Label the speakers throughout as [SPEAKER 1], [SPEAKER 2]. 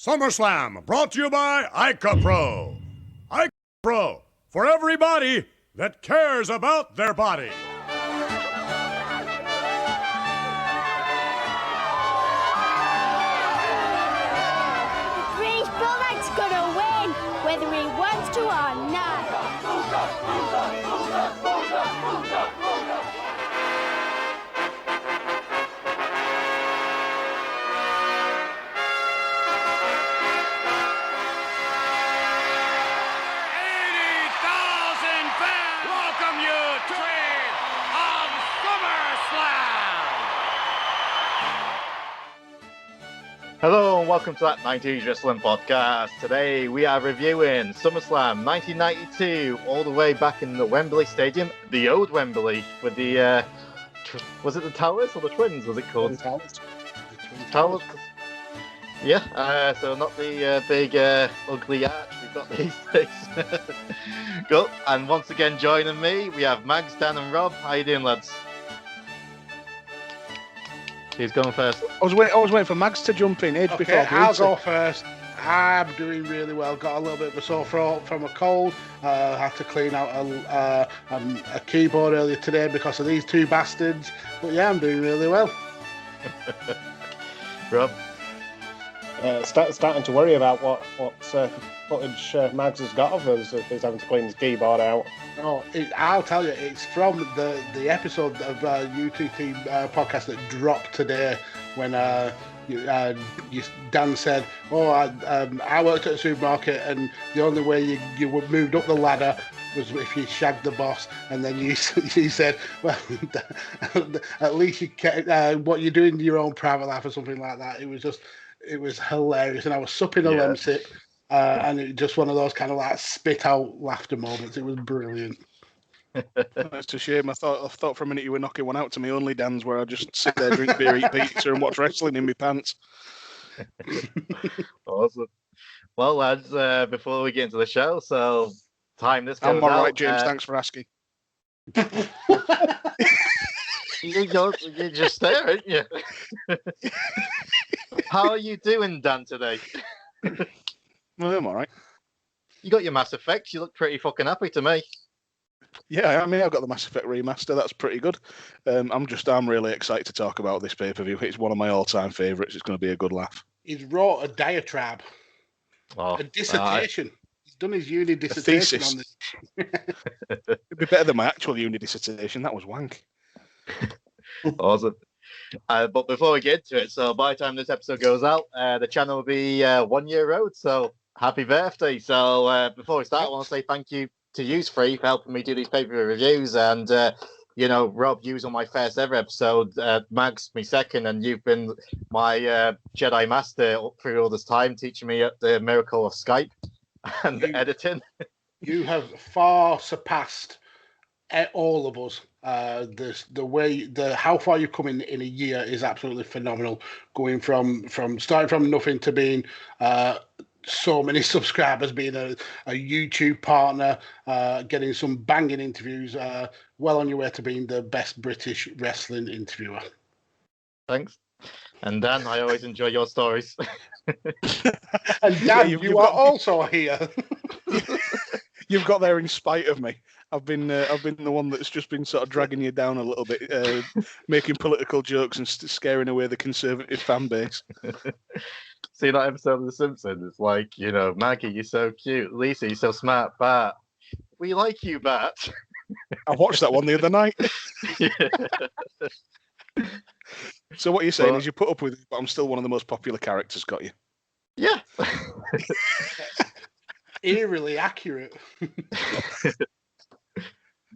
[SPEAKER 1] Summerslam, brought to you by Ica Pro. Ica Pro, for everybody that cares about their body.
[SPEAKER 2] British Bulldog's gonna win, whether he wants to or not.
[SPEAKER 3] Hello and welcome to that 90s Wrestling Podcast. Today we are reviewing SummerSlam 1992, all the way back in the Wembley Stadium, the old Wembley, with the, was it the Towers or the Twins, was it called?
[SPEAKER 4] The Towers.
[SPEAKER 3] Towers. Yeah, so not the big ugly arch we've got these days. Cool. And once again joining me, we have Mags, Dan and Rob. How you doing, lads? Who's going first?
[SPEAKER 4] I was waiting for Mags to jump in. Before
[SPEAKER 5] I'll go first. I'm doing really well. Got a little bit of a sore throat from a cold. Had to clean out a keyboard earlier today because of these two bastards. But yeah, I'm doing really well.
[SPEAKER 3] Rob?
[SPEAKER 6] Starting to worry about what footage Mags has got of us if he's having to clean his keyboard out.
[SPEAKER 5] Oh, I'll tell you, it's from the episode of UTT podcast that dropped today when Dan said, "Oh, I worked at a supermarket, and the only way you were moved up the ladder was if you shagged the boss." And then you said, "Well, at least you kept what you're doing to your own private life," or something like that. It was hilarious, and I was supping a lemsip. And it just one of those kind of like spit out laughter moments. It was brilliant.
[SPEAKER 4] It's a shame. I thought for a minute you were knocking one out to me only Dan's, where I just sit there, drink beer, eat pizza, and watch wrestling in my pants.
[SPEAKER 3] Awesome. Well, lads, before we get into the show, so time this goes
[SPEAKER 4] I'm all right,
[SPEAKER 3] out,
[SPEAKER 4] James. Thanks for asking.
[SPEAKER 3] You're just there, aren't you? How are you doing, Dan, today?
[SPEAKER 4] Well, I'm all right.
[SPEAKER 3] You got your Mass Effect. You look pretty fucking happy to me.
[SPEAKER 4] Yeah, I mean, I've got the Mass Effect remaster. That's pretty good. I'm really excited to talk about this pay-per-view. It's one of my all-time favourites. It's going to be a good laugh.
[SPEAKER 5] He's wrote a diatribe, a dissertation. He's done his uni dissertation on this.
[SPEAKER 4] It'd be better than my actual uni dissertation. That was wank.
[SPEAKER 3] Awesome. But before we get into it, so by the time this episode goes out, the channel will be 1 year old. So happy birthday! So before we start, I want to say thank you to you three for helping me do these pay-per-view reviews, and Rob, you was on my first ever episode, Mags me second, and you've been my Jedi master through all this time, teaching me the miracle of Skype and editing.
[SPEAKER 5] You have far surpassed all of us. How far you've come in a year is absolutely phenomenal. Going from starting from nothing to being so many subscribers, being a YouTube partner, getting some banging interviews, well on your way to being the best British wrestling interviewer.
[SPEAKER 3] Thanks. And Dan, I always enjoy your stories.
[SPEAKER 5] And Dan, you are also here.
[SPEAKER 4] You've got there in spite of me. I've been the one that's just been sort of dragging you down a little bit, making political jokes and scaring away the conservative fan base.
[SPEAKER 3] See that episode of The Simpsons? It's like, Maggie, you're so cute. Lisa, you're so smart. Bart, we like you, Bart.
[SPEAKER 4] I watched that one the other night. So what you're saying is you put up with it, but I'm still one of the most popular characters, got you?
[SPEAKER 3] Yeah.
[SPEAKER 5] Eerily accurate.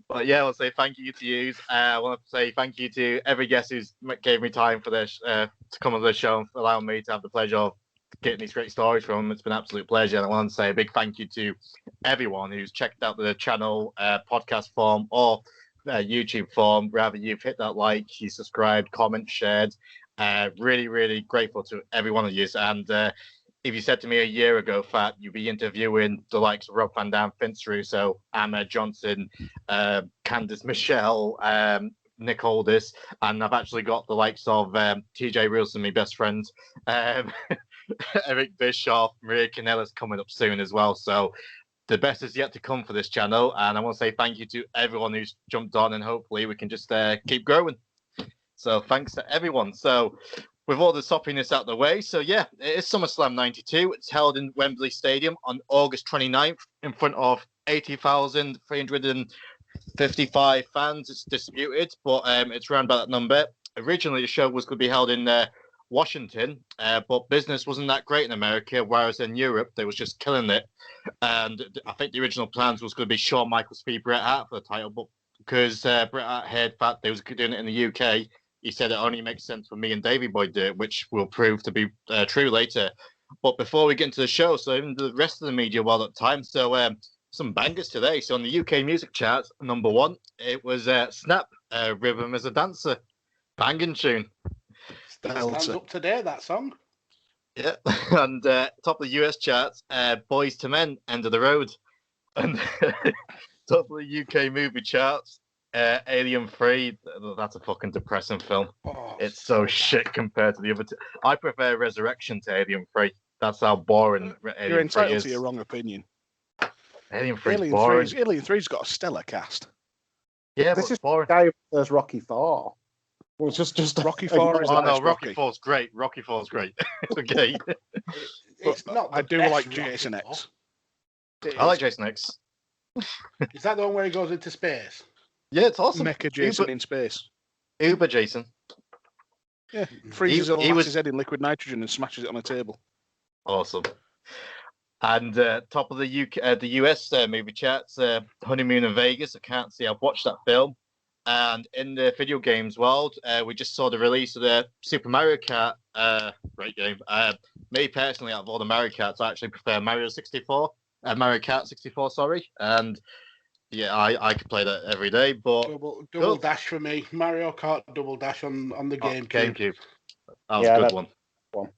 [SPEAKER 3] But yeah, I'll say thank you to you. I want to say thank you to every guest who's gave me time for this to come on the show and allow me to have the pleasure of getting these great stories from them. It's been an absolute pleasure. And I want to say a big thank you to everyone who's checked out the channel, podcast form or YouTube form. Rather, you've hit that like, you subscribed, comment, shared. Really, really grateful to every one of you. And if you said to me a year ago, Fat, you'd be interviewing the likes of Rob Van Dam, Vince Russo, Ahmed Johnson, Candice Michelle, Nick Aldis, and I've actually got the likes of TJ Wilson, my best friend, Eric Bischoff, Maria Kanellis coming up soon as well. So the best is yet to come for this channel. And I want to say thank you to everyone who's jumped on, and hopefully we can just keep growing. So thanks to everyone. So with all the soppiness out of the way, so yeah, it is SummerSlam 92. It's held in Wembley Stadium on August 29th in front of 80,355 fans. It's disputed, but it's around about that number. Originally, the show was going to be held in Washington, but business wasn't that great in America, whereas in Europe, they was just killing it. And I think the original plans was going to be Shawn Michaels v Bret Hart for the title, but because Bret Hart heard that they was doing it in the UK, he said it only makes sense for me and Davey Boy to do it, which will prove to be true later. But before we get into the show, so even the rest of the media while at time, so some bangers today. So on the UK music charts, number one, it was Snap, Rhythm as a Dancer. Banging tune.
[SPEAKER 5] Stands up today, that song.
[SPEAKER 3] Yeah. And top of the US charts, Boys to Men, End of the Road. And top of the UK movie charts, Alien 3. That's a fucking depressing film.
[SPEAKER 5] Oh,
[SPEAKER 3] it's so shit compared to the other two. I prefer Resurrection to Alien 3. That's how boring Alien
[SPEAKER 4] You're entitled
[SPEAKER 3] 3 is.
[SPEAKER 4] to your wrong opinion.
[SPEAKER 3] Alien 3 is boring.
[SPEAKER 4] Alien 3's got a stellar cast.
[SPEAKER 3] Yeah,
[SPEAKER 6] This
[SPEAKER 3] but
[SPEAKER 6] is
[SPEAKER 3] boring.
[SPEAKER 6] the guy who does Rocky 4. Well, just
[SPEAKER 4] Rocky 4 is
[SPEAKER 3] Oh
[SPEAKER 4] the
[SPEAKER 3] no,
[SPEAKER 4] best
[SPEAKER 3] Rocky 4's great. Rocky 4's great. Okay.
[SPEAKER 5] It's not.
[SPEAKER 4] I
[SPEAKER 5] the
[SPEAKER 4] do
[SPEAKER 5] best
[SPEAKER 4] like
[SPEAKER 5] Rocky
[SPEAKER 4] Jason
[SPEAKER 5] Four.
[SPEAKER 4] X.
[SPEAKER 3] I like Jason X.
[SPEAKER 5] Is that the one where he goes into space?
[SPEAKER 3] Yeah, it's awesome.
[SPEAKER 4] Mecha Jason in space.
[SPEAKER 3] Uber Jason.
[SPEAKER 4] Yeah, freezes
[SPEAKER 3] he
[SPEAKER 4] his
[SPEAKER 3] was-
[SPEAKER 4] head in liquid nitrogen and smashes it on a table.
[SPEAKER 3] Awesome. And top of the UK, the US movie charts, Honeymoon in Vegas. I can't say I've watched that film. And in the video games world, we just saw the release of the Super Mario Kart. Great game. Me personally, out of all the Mario Karts, I actually prefer Mario 64. Mario Kart 64, sorry. And yeah, I could play that every day. But
[SPEAKER 5] Double dash for me. Mario Kart Double Dash on the GameCube.
[SPEAKER 3] GameCube. That was a good one.
[SPEAKER 6] one.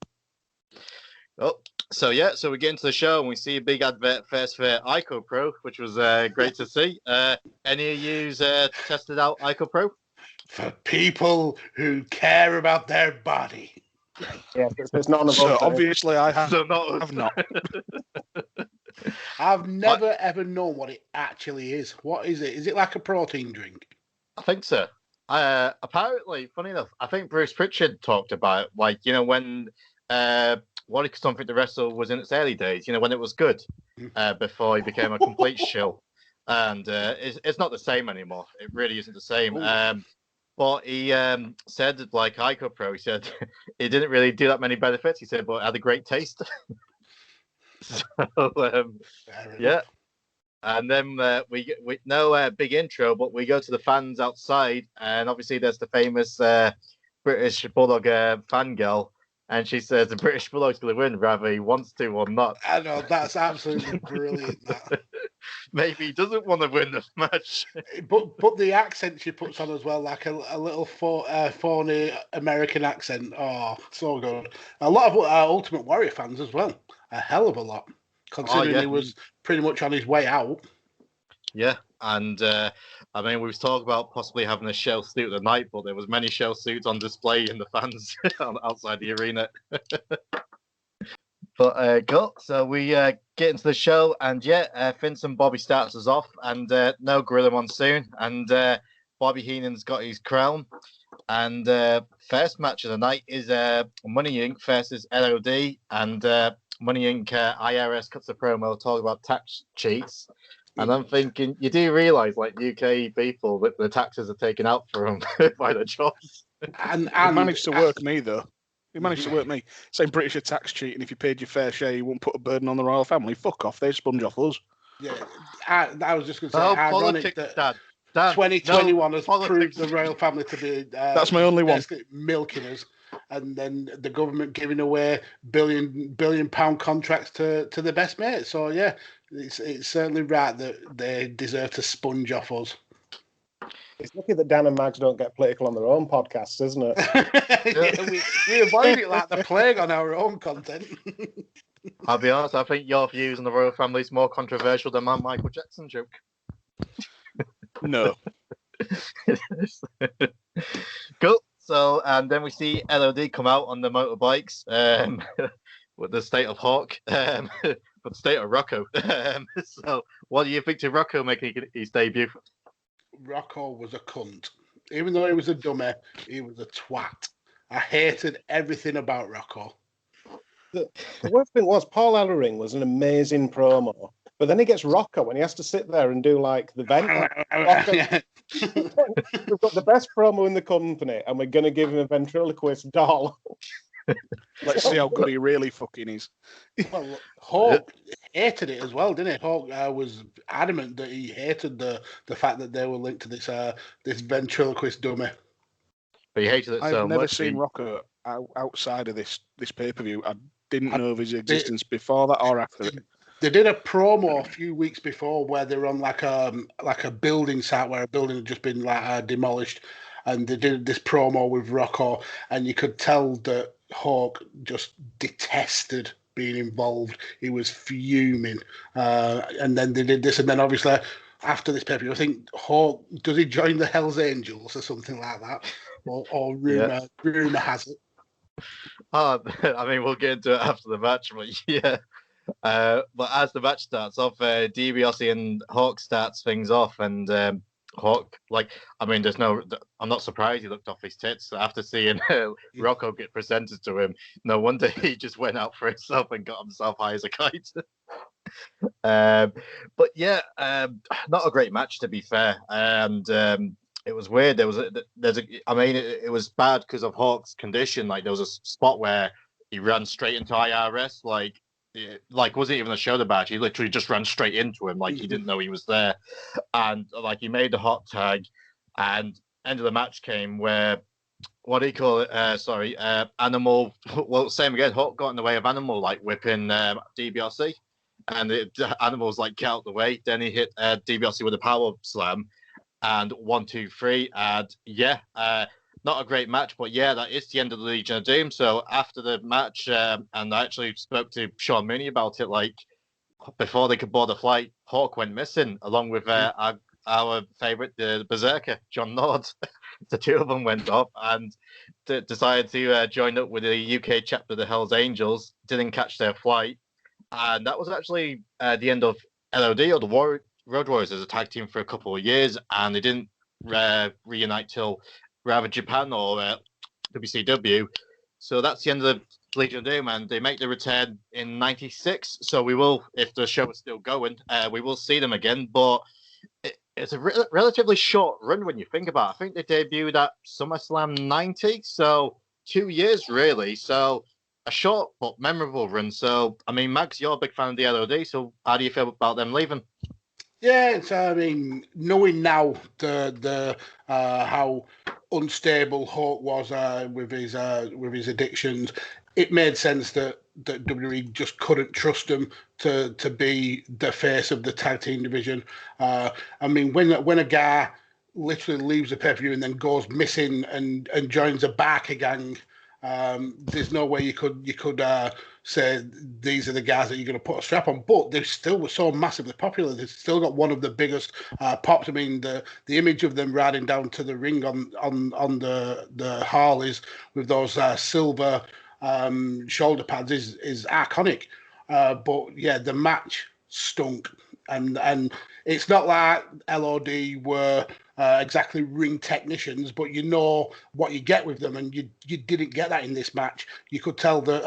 [SPEAKER 3] Oh, so yeah, so we get into the show and we see a big advert first for Ico Pro, which was great to see. Any of you tested out Ico Pro?
[SPEAKER 5] For people who care about their body.
[SPEAKER 6] Yeah, it's not on
[SPEAKER 4] So obviously I have,
[SPEAKER 3] So not.
[SPEAKER 4] have not.
[SPEAKER 5] I've never ever known what it actually is. What is it? Is it like a protein drink?
[SPEAKER 3] I think so. Apparently, funny enough, I think Bruce Pritchard talked about it, like, you know, when something the wrestle was in its early days, you know, when it was good, before he became a complete shill. And it's not the same anymore. It really isn't the same. But he said, like Ico Pro, he said it didn't really do that many benefits. He said, but it had a great taste. So, yeah. And then we no big intro, but we go to the fans outside, and obviously there's the famous British Bulldog fangirl, and she says the British Bulldog's going to win, whether he wants to or not.
[SPEAKER 5] I know, that's absolutely brilliant. That.
[SPEAKER 3] Maybe he doesn't want to win the match.
[SPEAKER 5] But the accent she puts on as well, like a little phony American accent. Oh, so good. A lot of Ultimate Warrior fans as well. A hell of a lot, considering he was pretty much on his way out.
[SPEAKER 3] Yeah, and I mean, we was talking about possibly having a shell suit tonight, but there was many shell suits on display in the fans outside the arena. But cool. So we get into the show, and yeah, Vince and Bobby starts us off, and no Gorilla Monsoon, and Bobby Heenan's got his crown. And first match of the night is Money Inc. versus LOD, and Money Inc. IRS cuts a promo talking about tax cheats. And I'm thinking, you do realise, like, UK people, that the taxes are taken out for them by the jobs.
[SPEAKER 5] And
[SPEAKER 4] It managed to work me, though. It managed to work me. Saying British are tax cheating, if you paid your fair share, you won't put a burden on the royal family. Fuck off, they sponge off us.
[SPEAKER 5] Yeah, I was just going to say,
[SPEAKER 3] Oh,
[SPEAKER 5] ironic
[SPEAKER 3] politics,
[SPEAKER 5] that
[SPEAKER 3] Dad.
[SPEAKER 5] 2021 has
[SPEAKER 3] politics.
[SPEAKER 5] proved the royal family to be
[SPEAKER 4] That's my only one.
[SPEAKER 5] basically milking us, and then the government giving away billion pound contracts to the best mates. So yeah, it's certainly right that they deserve to sponge off us.
[SPEAKER 6] It's lucky that Dan and Mags don't get political on their own podcasts, isn't it?
[SPEAKER 5] Yeah, we avoid it like the plague on our own content.
[SPEAKER 3] I'll be honest, I think your views on the royal family is more controversial than my Michael Jackson joke.
[SPEAKER 4] No.
[SPEAKER 3] Cool. So, and then we see LOD come out on the motorbikes, with the state of Hawk, but the state of Rocco. So, what do you think to Rocco making his debut?
[SPEAKER 5] Rocco was a cunt. Even though he was a dummy, he was a twat. I hated everything about Rocco.
[SPEAKER 6] The worst thing was Paul Ellering was an amazing promo, but then he gets Rocco and he has to sit there and do like the vent. We've got the best promo in the company, and we're going to give him a ventriloquist doll.
[SPEAKER 4] Let's see how good he really fucking is.
[SPEAKER 5] Well, Hawk hated it as well, didn't he? Hawk was adamant that he hated the fact that they were linked to this ventriloquist dummy.
[SPEAKER 3] But he hated it so much.
[SPEAKER 4] I've never seen Rocco outside of this pay-per-view. I didn't know of his existence before that or after it.
[SPEAKER 5] They did a promo a few weeks before where they were on like a building site where a building had just been demolished, and they did this promo with Rocco, and you could tell that Hawk just detested being involved. He was fuming, and then they did this, and then obviously after this pay-per-view, I think Hawk, does he join the Hells Angels or something like that, or rumor has it.
[SPEAKER 3] Oh, I mean, we'll get into it after the match, but yeah. But as the match starts off, DiBiase and Hawk starts things off, and Hawk, I'm not surprised he looked off his tits after seeing Rocco get presented to him. No wonder he just went out for himself and got himself high as a kite. But yeah, not a great match to be fair, and it was weird. It was bad because of Hawk's condition. Like there was a spot where he ran straight into IRS, wasn't even a shoulder badge. He literally just ran straight into him, like he didn't know he was there, and he made the hot tag. And end of the match came where, what do you call it? Animal. Well, same again. Hawk got in the way of Animal, whipping DiBiase, and Animal's get out the way. Then he hit DiBiase with a power slam, and 1, 2, 3, and not a great match, but yeah, that is the end of the Legion of Doom. So after the match, and I actually spoke to Shawn Mooney about it, before they could board the flight, Hawk went missing, along with our favourite, the Berserker, John Nord. The two of them went off and decided to join up with the UK chapter of the Hells Angels, didn't catch their flight. And that was actually the end of LOD, or the Road Warriors, as a tag team for a couple of years, and they didn't reunite till rather Japan or WCW. So that's the end of the Legion of Doom, and they make the return in '96. So we will, if the show is still going, we will see them again. But it's a relatively short run when you think about it. I think they debuted at SummerSlam '90, so 2 years really. So a short but memorable run. So I mean, Max, you're a big fan of the LOD. So how do you feel about them leaving?
[SPEAKER 5] Yeah, it's, knowing now the how unstable Hawk was with his addictions, it made sense that WWE just couldn't trust him to be the face of the tag team division. When a guy literally leaves the pay-per-view and then goes missing and joins a biker gang, there's no way you could say these are the guys that you're going to put a strap on, but they still were so massively popular. They've still got one of the biggest pops. I mean, the image of them riding down to the ring on the Harleys with those silver shoulder pads is iconic. But yeah, the match stunk, and it's not like LOD were exactly ring technicians, but you know what you get with them, and you didn't get that in this match. You could tell that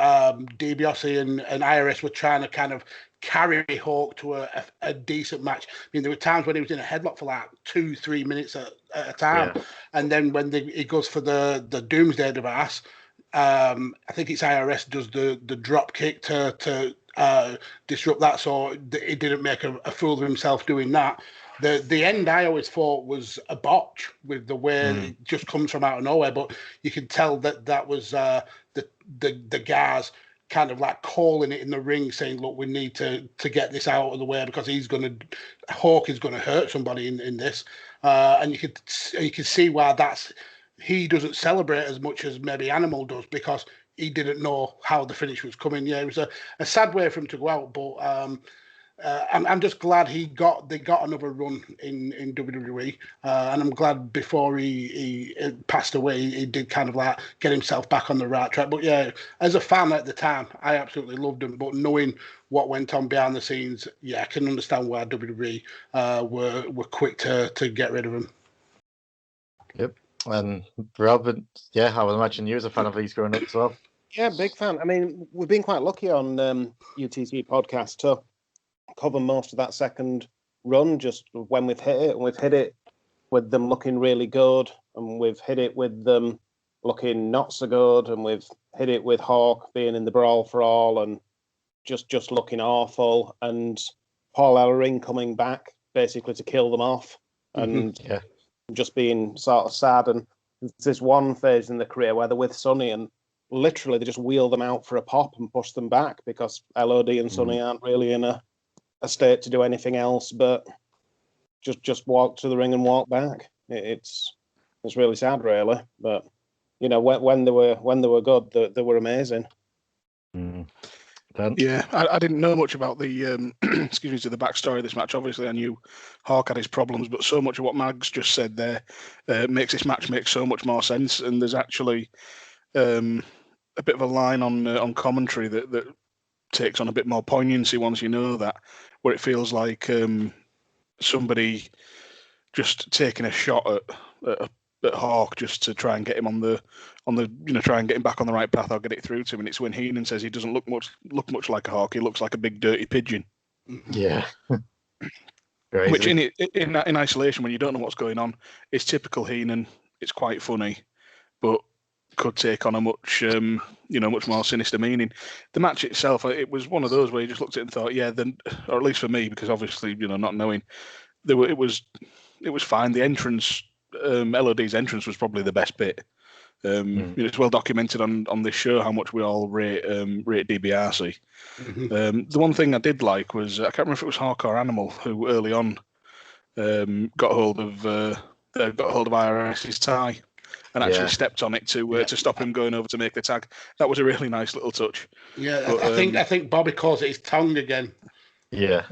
[SPEAKER 5] DiBiase and IRS were trying to kind of carry Hawk to a decent match. I mean, there were times when he was in a headlock for 2-3 minutes at a time, and then when he goes for the Doomsday device, I think it's IRS does the drop kick to disrupt that, so he didn't make a fool of himself doing that. The end I always thought was a botch with the way it just comes from out of nowhere, but you can tell that was the guys kind of calling it in the ring, saying, look, we need to get this out of the way because Hawk is going to hurt somebody in this, and you can see why he doesn't celebrate as much as maybe Animal does, because he didn't know how the finish was coming. Yeah, it was a sad way for him to go out, but I'm just glad they got another run in WWE, and I'm glad before he passed away, he did kind of like get himself back on the right track. But yeah, as a fan at the time, I absolutely loved him. But knowing what went on behind the scenes, yeah, I can understand why WWE were quick to get rid of him.
[SPEAKER 3] Yep. And Rob, yeah, I would imagine you was a fan of these growing up as well.
[SPEAKER 6] Yeah, big fan. I mean, we've been quite lucky on UTC podcast to cover most of that second run, just when we've hit it, and we've hit it with them looking really good, and we've hit it with them looking not so good, and we've hit it with Hawk being in the brawl for all and just looking awful, and Paul Ellering coming back basically to kill them off, and just being sort of sad. And there's this one phase in the career where they're with Sonny and literally they just wheel them out for a pop and push them back because LOD and Sonny aren't really in a state to do anything else but just walk to the ring and walk back. It's really sad, really. But you know, when they were good, they were amazing.
[SPEAKER 4] Yeah, I didn't know much about the excuse me, to the backstory of this match. Obviously, I knew Hawk had his problems, but so much of what Mags just said there makes this match make so much more sense. And there's actually a bit of a line on commentary that takes on a bit more poignancy once you know that, where it feels like somebody just taking a shot at Hawk just to try and get him on the try and get him back on the right path or get it through to him. And it's when Heenan says he doesn't look much like a Hawk. He looks like a big dirty pigeon.
[SPEAKER 3] Yeah.
[SPEAKER 4] Which in isolation, when you don't know what's going on, is typical Heenan. It's quite funny, but could take on a much much more sinister meaning. The match itself, it was one of those where you just looked at it and thought, yeah, then, or at least for me, because obviously not knowing, it was fine. The entrance, LOD's entrance was probably the best bit. It's well documented on this show how much we all rate DiBiase. The one thing I did like was, I can't remember if it was Hawk or Animal who early on got hold of IRS's tie and actually stepped on it to stop him going over to make the tag. That was a really nice little touch.
[SPEAKER 5] Yeah, but, I think Bobby calls it his tongue again.
[SPEAKER 3] Yeah.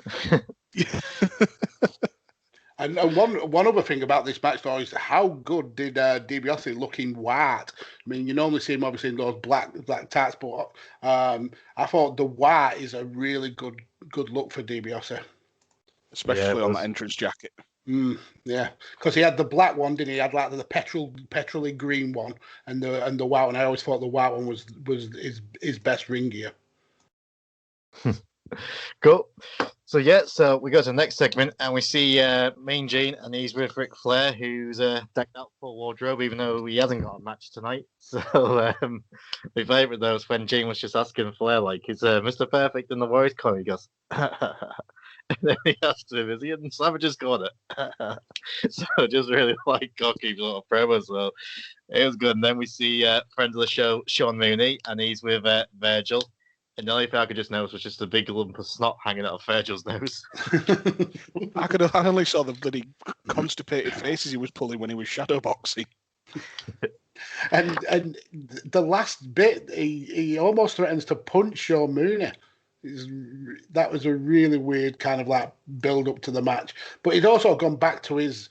[SPEAKER 5] And one other thing about this match, though, is how good did DiBiase look in white? I mean, you normally see him obviously in those black tights, but I thought the white is a really good look for DiBiase,
[SPEAKER 4] especially on that entrance jacket.
[SPEAKER 5] Yeah, because he had the black one, didn't he? He had like the petrol green one, and the white one. I always thought the white one was his best ring gear.
[SPEAKER 3] Cool. So we go to the next segment and we see Mean Gene, and he's with Ric Flair, who's decked out full wardrobe, even though he hasn't got a match tonight. So my favourite though was when Gene was just asking Flair, like, is Mr. Perfect in the Warriors corner? He goes, and then he asked him, is he in Savage's corner? So just really like cocky sort of promo. So it was good. And then we see friend of the show, Sean Mooney, and he's with Virgil. And the only thing I could just notice was just a big lump of snot hanging out of Virgil's nose.
[SPEAKER 4] I only saw the bloody constipated faces he was pulling when he was shadowboxing.
[SPEAKER 5] And the last bit, he almost threatens to punch Shawn Mooney. That was a really weird kind of like build up to the match. But he'd also gone back to his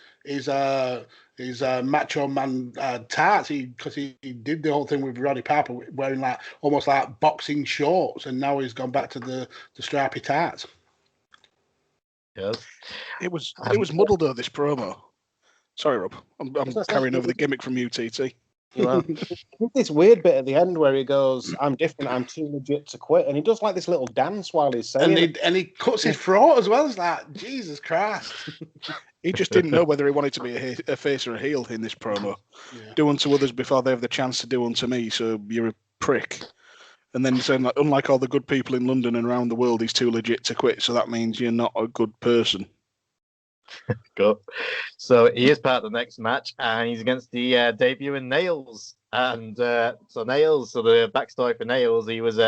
[SPEAKER 5] Macho Man tarts, because he did the whole thing with Roddy Piper wearing like almost like boxing shorts, and now he's gone back to the stripy tarts.
[SPEAKER 3] Yes,
[SPEAKER 4] it was muddled though, this promo. Sorry, Rob, I'm carrying over the gimmick from UTT.
[SPEAKER 6] Well, this weird bit at the end where he goes, "I'm different. I'm too legit to quit," and he does like this little dance while he's saying it.
[SPEAKER 5] And he cuts his throat as well. It's like, Jesus Christ.
[SPEAKER 4] He just didn't know whether he wanted to be a face or a heel in this promo. Yeah. Do unto others before they have the chance to do unto me, so you're a prick. And then saying that, unlike all the good people in London and around the world, he's too legit to quit, so that means you're not a good person.
[SPEAKER 3] Cool. So he is part of the next match, and he's against the debuting Nails. And so the backstory for Nails, he was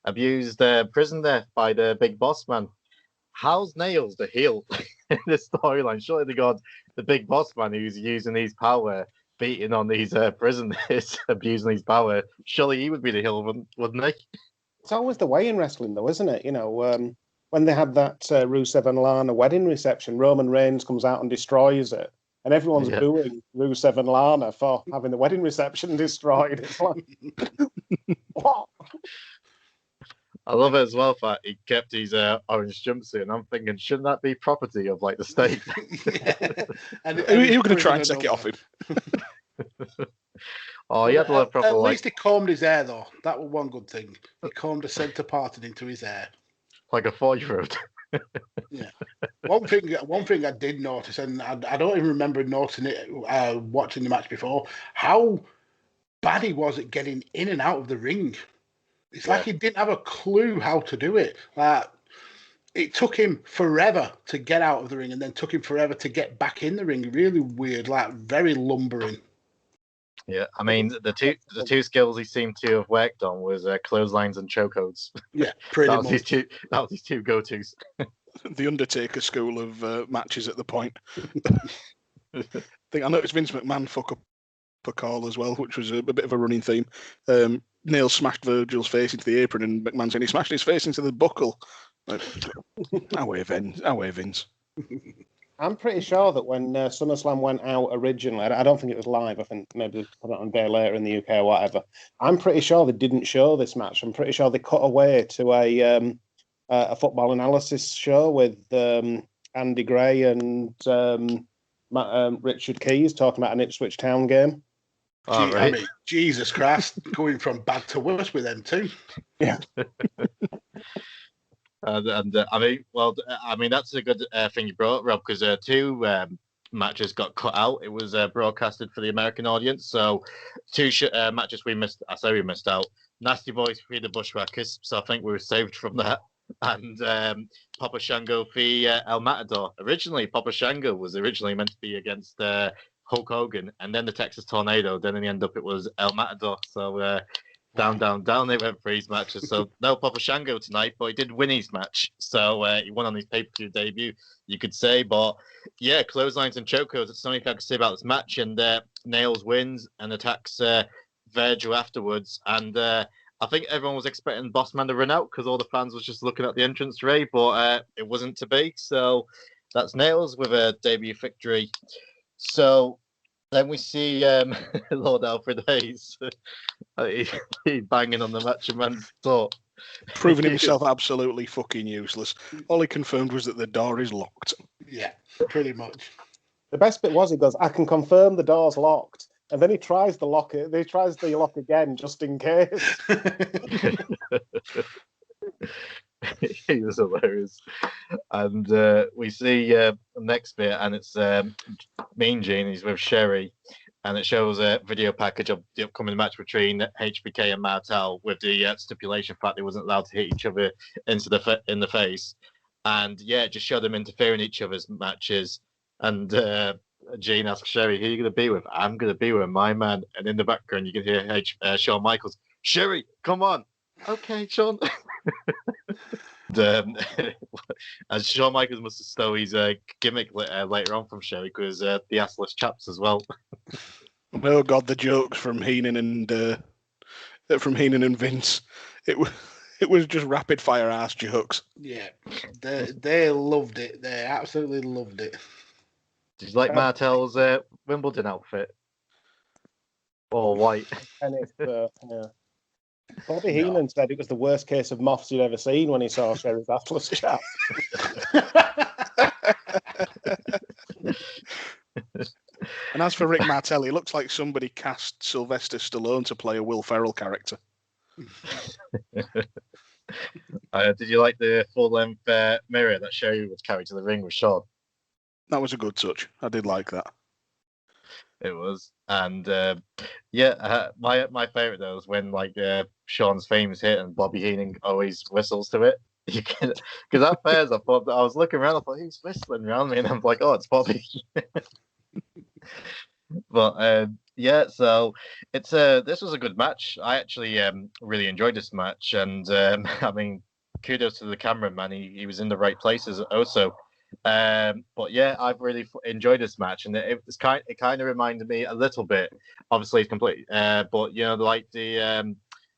[SPEAKER 3] abused prison there by the big boss man. How's Nails the heel in this storyline? Surely they got the big boss man who's using his power, beating on these prisoners, abusing his power. Surely he would be the heel, wouldn't he?
[SPEAKER 6] It's always the way in wrestling, though, isn't it? when they had that Rusev and Lana wedding reception, Roman Reigns comes out and destroys it. And everyone's booing Rusev and Lana for having the wedding reception destroyed. It's like, what?
[SPEAKER 3] I love it as well that he kept his orange jumpsuit, and I'm thinking, shouldn't that be property of like the state?
[SPEAKER 5] And
[SPEAKER 4] You're going to try and take it off him.
[SPEAKER 3] Oh, he had a lot of proper.
[SPEAKER 5] At least he combed his hair, though. That was one good thing. He combed the centre parting into his hair,
[SPEAKER 3] like a 4-year-old.
[SPEAKER 5] Yeah. One thing I did notice, and I don't even remember noticing it watching the match before, how bad he was at getting in and out of the ring. It's like he didn't have a clue how to do it. It took him forever to get out of the ring, and then took him forever to get back in the ring. Really weird, like very lumbering.
[SPEAKER 3] Yeah, I mean the two skills he seemed to have worked on was clotheslines and chokeholds.
[SPEAKER 5] Yeah, pretty much.
[SPEAKER 3] That was his two go-tos.
[SPEAKER 4] The Undertaker school of matches at the point. I noticed Vince McMahon fuck up a call as well, which was a bit of a running theme. Nail smashed Virgil's face into the apron, and McMahon said he smashed his face into the buckle. Like, away, Vince.
[SPEAKER 6] I'm pretty sure that when SummerSlam went out originally, I don't think it was live. I think maybe they put it on a day later in the UK or whatever. I'm pretty sure they didn't show this match. I'm pretty sure they cut away to a football analysis show with Andy Gray and Richard Keys talking about an Ipswich Town game.
[SPEAKER 3] Oh, right.
[SPEAKER 5] I mean, Jesus Christ, going from bad to worse with them too.
[SPEAKER 6] Yeah.
[SPEAKER 3] I mean, that's a good thing you brought up, Rob, because two matches got cut out. It was broadcasted for the American audience, so two matches we missed. I say we missed out. Nasty Boys for the Bushwhackers, so I think we were saved from that. And Papa Shango for El Matador. Originally, Shango was meant to be against Hulk Hogan, and then the Texas Tornado. Then in the end up, it was El Matador. So down they went for his matches. So no Papa Shango tonight, but he did win his match. So he won on his pay-per-view debut, you could say. But yeah, clotheslines and chokeholds. That's something I could say about this match. And Nails wins and attacks Virgil afterwards. And I think everyone was expecting Bossman to run out because all the fans was just looking at the entrance ray, but it wasn't to be. So that's Nails with a debut victory. So then we see Lord Alfred Hayes. He banging on the Macho Man's door.
[SPEAKER 4] Proving himself absolutely fucking useless. All he confirmed was that the door is locked.
[SPEAKER 5] Yeah, pretty much.
[SPEAKER 6] The best bit was he goes, I can confirm the door's locked. And then he tries the lock again just in case.
[SPEAKER 3] He was hilarious. And we see the next bit, and it's Mean Gene. He's with Sherry, and it shows a video package of the upcoming match between HBK and Martel, with the stipulation fact they wasn't allowed to hit each other in the face. And yeah, just showed them interfering in each other's matches. And Gene asks Sherry, who are you going to be with? I'm going to be with my man. And in the background, you can hear Shawn Michaels. Sherry, come on. Okay, Shawn. And Shawn Michaels must have stole his gimmick later on from Sherry, because the assless chaps as well.
[SPEAKER 4] Oh God, the jokes from Heenan and Vince. It was just rapid fire ass jokes.
[SPEAKER 5] Yeah, they loved it. They absolutely loved it.
[SPEAKER 3] Did you like Martel's Wimbledon outfit? All white.
[SPEAKER 6] And it's, yeah. Bobby Heenan said it was the worst case of moths he'd ever seen when he saw Sherry's Atlas chap.
[SPEAKER 4] And as for Rick Martel, he looks like somebody cast Sylvester Stallone to play a Will Ferrell character.
[SPEAKER 3] Did you like the full-length mirror that Sherry was carried to the ring with Shawn?
[SPEAKER 4] That was a good touch. I did like that.
[SPEAKER 3] It was, and my favorite though was when Shawn's famous hit and Bobby Heenan always whistles to it. Because at first I thought, I was looking around, I thought, who's whistling around me, and I'm like, oh, it's Bobby. But so it's this was a good match. I actually really enjoyed this match, and I mean, kudos to the cameraman. He was in the right places also. But yeah, I've really enjoyed this match, and it kind of reminded me a little bit. Obviously, it's complete, but like the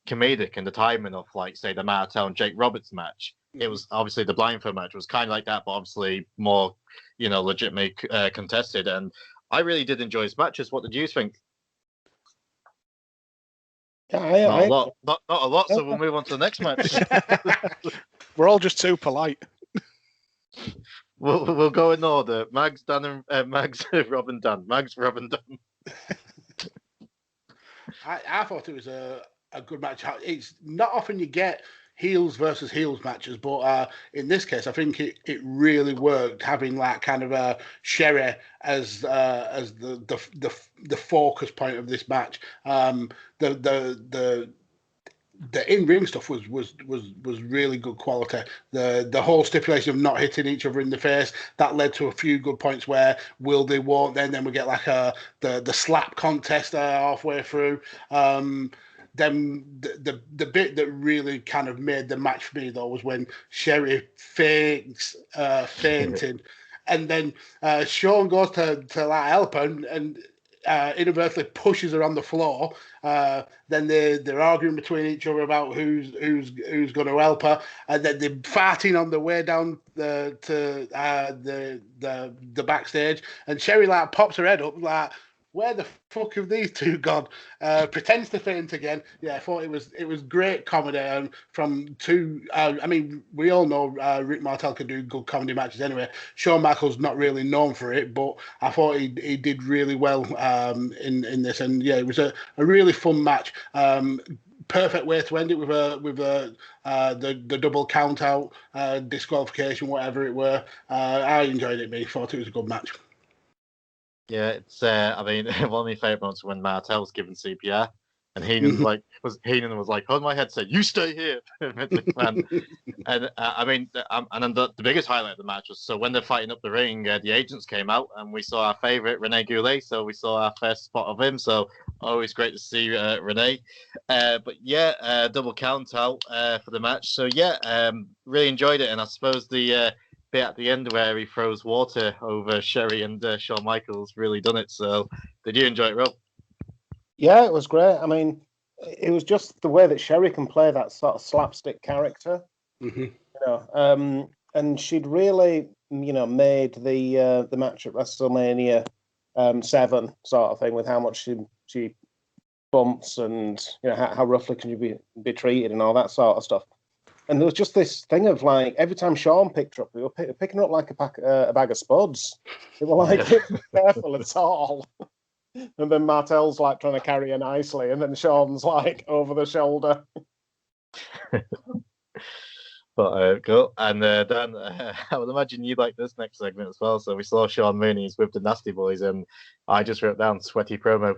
[SPEAKER 3] comedic and the timing of say the Martel and Jake Roberts match. it was obviously the blindfold match was kind of like that, but obviously more, legitimately contested. And I really did enjoy his matches. What did you think?
[SPEAKER 6] Yeah,
[SPEAKER 3] not a lot. Not a lot. So we'll move on to the next match.
[SPEAKER 4] We're all just too polite.
[SPEAKER 3] We'll go in order. Mags, Dan, and Mags, Rob, and Dan. Mags, Rob, and Dan.
[SPEAKER 5] I thought it was a good match. It's not often you get heels versus heels matches, but in this case, I think it really worked, having like kind of Sherry as the focus point of this match. The in-ring stuff was really good quality. The whole stipulation of not hitting each other in the face, that led to a few good points where will they, won't they, and then we get like the slap contest halfway through. Then the bit that really kind of made the match for me though was when Sherry fakes fainting, and then Shawn goes to like help her and inadvertently pushes her on the floor. Then they're arguing between each other about who's going to help her, and then they're farting on the way down to the backstage. And Sherry like pops her head up like, where the fuck have these two gone? Pretends to faint again. Yeah, I thought it was great comedy from two. I mean, we all know Rick Martel can do good comedy matches anyway. Shawn Michaels not really known for it, but I thought he did really well in this. And yeah, it was a really fun match. Perfect way to end it with the double count out, disqualification, whatever it were. I enjoyed it. I thought it was a good match.
[SPEAKER 3] Yeah, it's. I mean, one of my favourite moments when Martel's given CPR, and Heenan was like, "Hold my headset, you stay here." And I mean, and then the biggest highlight of the match was so when they're fighting up the ring, the agents came out, and we saw our favourite Rene Goulet. So we saw our first spot of him. So always great to see Rene. But yeah, double count out for the match. So yeah, really enjoyed it, and I suppose the bit at the end where he throws water over Sherry and Shawn Michaels really done it. So did you enjoy it, Rob?
[SPEAKER 6] Yeah, it was great. I mean, it was just the way that Sherry can play that sort of slapstick character.
[SPEAKER 5] Mm-hmm.
[SPEAKER 6] And she'd really, made the match at WrestleMania 7 sort of thing, with how much she bumps and how roughly can you be treated and all that sort of stuff. And there was just this thing of like every time Shawn picked her up, they were picking her up like a bag of spuds. They were like, careful at all. And then Martel's like trying to carry her nicely, and then Shawn's like over the shoulder.
[SPEAKER 3] But cool. And Dan, I would imagine you like this next segment as well. So we saw Shawn Mooney's with the Nasty Boys, and I just wrote down sweaty promo.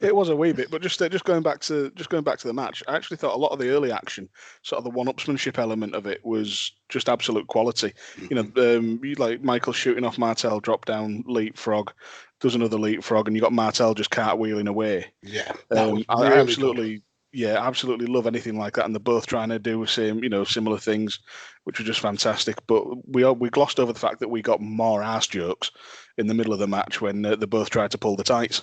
[SPEAKER 4] It was a wee bit, but just going back to the match, I actually thought a lot of the early action, sort of the one-upsmanship element of it, was just absolute quality. Like Michael shooting off Martel, drop down, leapfrog, does another leapfrog, and you got Martel just cartwheeling away.
[SPEAKER 5] Yeah,
[SPEAKER 4] I absolutely. Yeah, absolutely love anything like that, and they're both trying to do similar things, which was just fantastic. But we glossed over the fact that we got more ass jokes in the middle of the match when they both tried to pull the tights.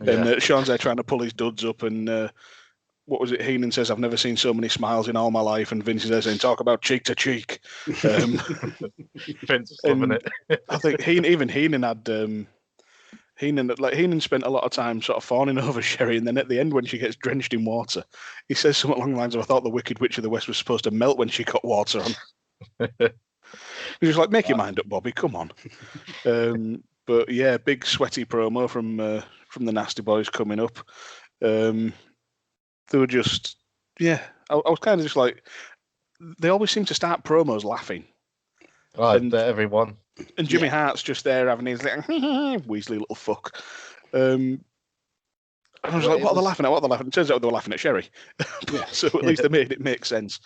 [SPEAKER 4] Yeah. And Shawn's there trying to pull his duds up, and what was it? Heenan says, "I've never seen so many smiles in all my life," and Vince is there saying, "Talk about cheek to cheek."
[SPEAKER 3] Vince is loving it.
[SPEAKER 4] I think Heenan had. Heenan spent a lot of time sort of fawning over Sherry, and then at the end when she gets drenched in water, he says something along the lines of, "I thought the Wicked Witch of the West was supposed to melt when she got water on." He was like, "Make your mind up, Bobby, come on." But yeah, big sweaty promo from the Nasty Boys coming up. They were just, I was kind of just like, they always seem to start promos laughing.
[SPEAKER 3] Right, everyone.
[SPEAKER 4] And Jimmy Hart's just there having his like Weasley little fuck. I was like, what are they laughing at? What are they laughing at? It turns out they were laughing at Sherry. So at least they made it make sense.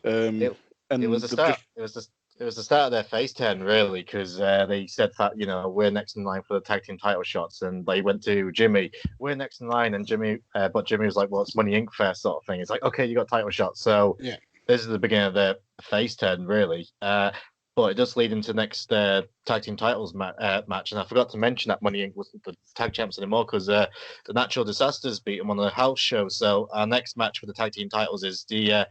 [SPEAKER 3] It was the start. It was the start of their face turn, really, because they said that we're next in line for the tag team title shots, and they went to Jimmy. We're next in line, and Jimmy was like, "Well, it's Money Inc. first sort of thing." It's like, okay, you got title shots, so this is the beginning of their face turn, really. But it does lead into the next tag team titles match, and I forgot to mention that Money Inc. wasn't the tag champs anymore because the Natural Disasters beat them on the house show. So our next match for the tag team titles is the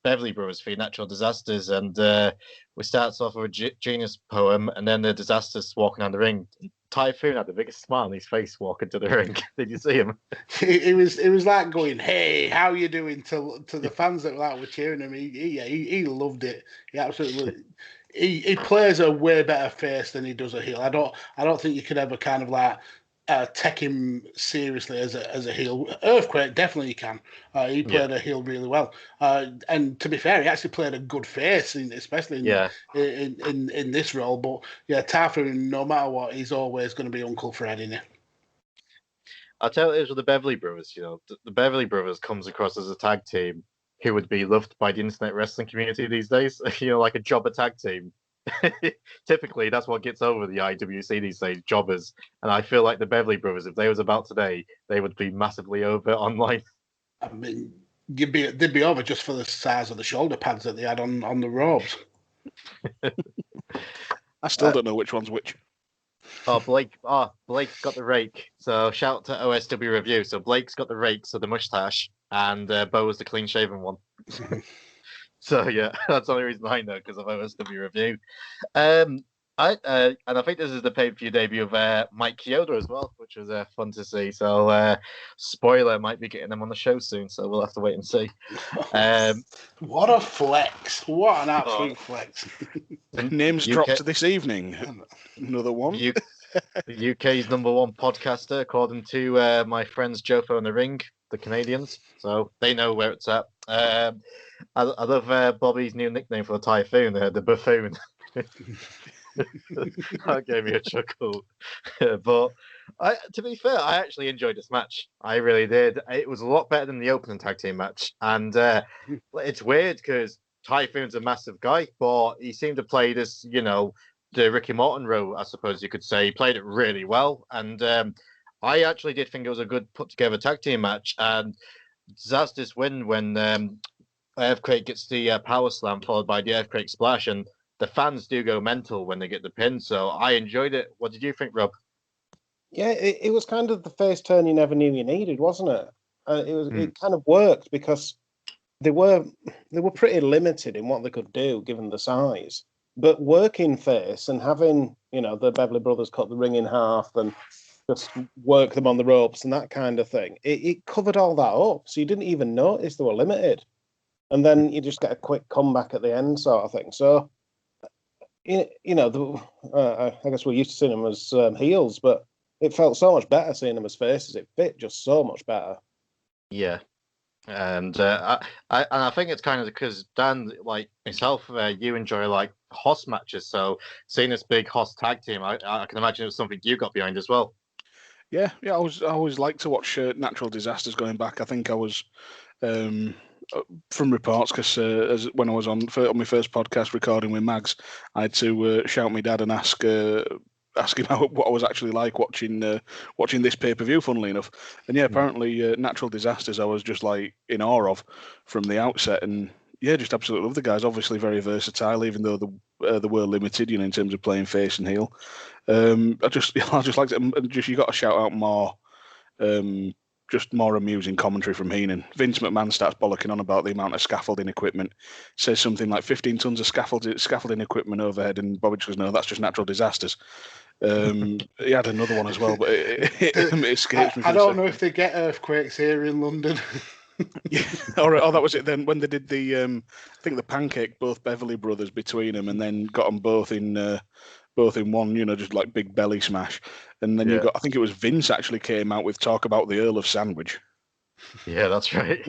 [SPEAKER 3] Beverly Brothers v Natural Disasters, and we start off with a genius poem, and then the Disasters walking down the ring. Typhoon had the biggest smile on his face walking to the ring. Did you see him?
[SPEAKER 5] It was like going, "Hey, how you doing?" to the fans that were cheering him. He loved it. He absolutely. He plays a way better face than he does a heel. I don't think you could ever kind of take him seriously as a heel. Earthquake definitely you can. He played a heel really well. And to be fair, he actually played a good face, especially in this role. But yeah, Typhoon, no matter what, he's always going to be Uncle Fred in it.
[SPEAKER 3] I'll tell you, it was with the Beverly Brothers. The Beverly Brothers comes across as a tag team who would be loved by the internet wrestling community these days. Like a jobber tag team. Typically, that's what gets over the IWC these days, jobbers. And I feel like the Beverly Brothers, if they was about today, they would be massively over online.
[SPEAKER 5] I mean, they'd be over just for the size of the shoulder pads that they had on the robes.
[SPEAKER 4] I still don't know which one's which.
[SPEAKER 3] Blake's got the rake. So shout out to OSW Review. So Blake's got the rake, so the mustache, and Bo was the clean-shaven one. So yeah, that's the only reason I know, because of OSW Review. And I think this is the pay-per-view debut of Mike Chioda as well, which was fun to see. So spoiler, might be getting them on the show soon, so we'll have to wait and see.
[SPEAKER 5] What a flex! What an absolute flex!
[SPEAKER 4] Names dropped this evening. Another one.
[SPEAKER 3] The UK's #1 podcaster, according to my friends Jofo and the Ring, the Canadians. So they know where it's at. I love Bobby's new nickname for the Typhoon, the Buffoon. That gave me a chuckle. But to be fair, I actually enjoyed this match. I really did. It was a lot better than the opening tag team match. And it's weird because Typhoon's a massive guy, but he seemed to play this, the Ricky Morton role, I suppose you could say. He played it really well. And I actually did think it was a good put together tag team match. And Disasters win when Earthquake gets the power slam followed by the Earthquake splash. And the fans do go mental when they get the pin. So I enjoyed it. What did you think, Rob?
[SPEAKER 6] Yeah, it was kind of the face turn you never knew you needed, wasn't it? It kind of worked because they were pretty limited in what they could do given the size. But working face and having, the Beverly Brothers cut the ring in half and just work them on the ropes and that kind of thing, it covered all that up. So you didn't even notice they were limited. And then you just get a quick comeback at the end sort of thing. So, I guess we're used to seeing them as heels, but it felt so much better seeing them as faces. It fit just so much better.
[SPEAKER 3] Yeah. And I think it's kind of because Dan, like myself, you enjoy like Hoss matches. So seeing this big Hoss tag team, I can imagine it was something you got behind as well.
[SPEAKER 4] Yeah. I always like to watch Natural Disasters going back. I think I was from reports because when I was on my first podcast recording with Mags, I had to shout my dad and ask him what I was actually like watching this pay-per-view, funnily enough. And yeah, apparently Natural Disasters I was just like in awe of from the outset. And yeah, just absolutely love the guys. Obviously very versatile, even though they were limited, in terms of playing face and heel. I just liked it. And just you got to shout out more, just more amusing commentary from Heenan. Vince McMahon starts bollocking on about the amount of scaffolding equipment. Says something like 15 tons of scaffolding equipment overhead, and Bobby just goes, "No, that's just Natural Disasters." He had another one as well, but it escapes me.
[SPEAKER 5] I don't know if they get earthquakes here in London.
[SPEAKER 4] Yeah, all right. Oh, that was it then. When they did the, I think the pancake, both Beverly Brothers between them, and then got them both in one, just like big belly smash. And then you got, I think it was Vince actually came out with talk about the Earl of Sandwich.
[SPEAKER 3] Yeah, that's right.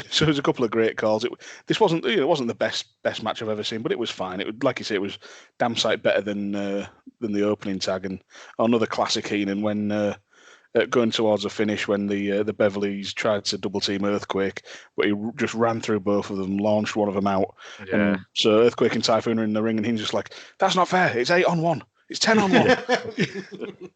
[SPEAKER 4] So there's a couple of great calls. This wasn't, it wasn't the best match I've ever seen, but it was fine. It was, like you say, it was damn sight better than the opening tag. And another classic Heenan when going towards a finish when the Beverleys tried to double team Earthquake, but he just ran through both of them, launched one of them out. Yeah. And so Earthquake and Typhoon are in the ring, and he's just like, "That's not fair. It's 8-on-1. It's 10-on-1."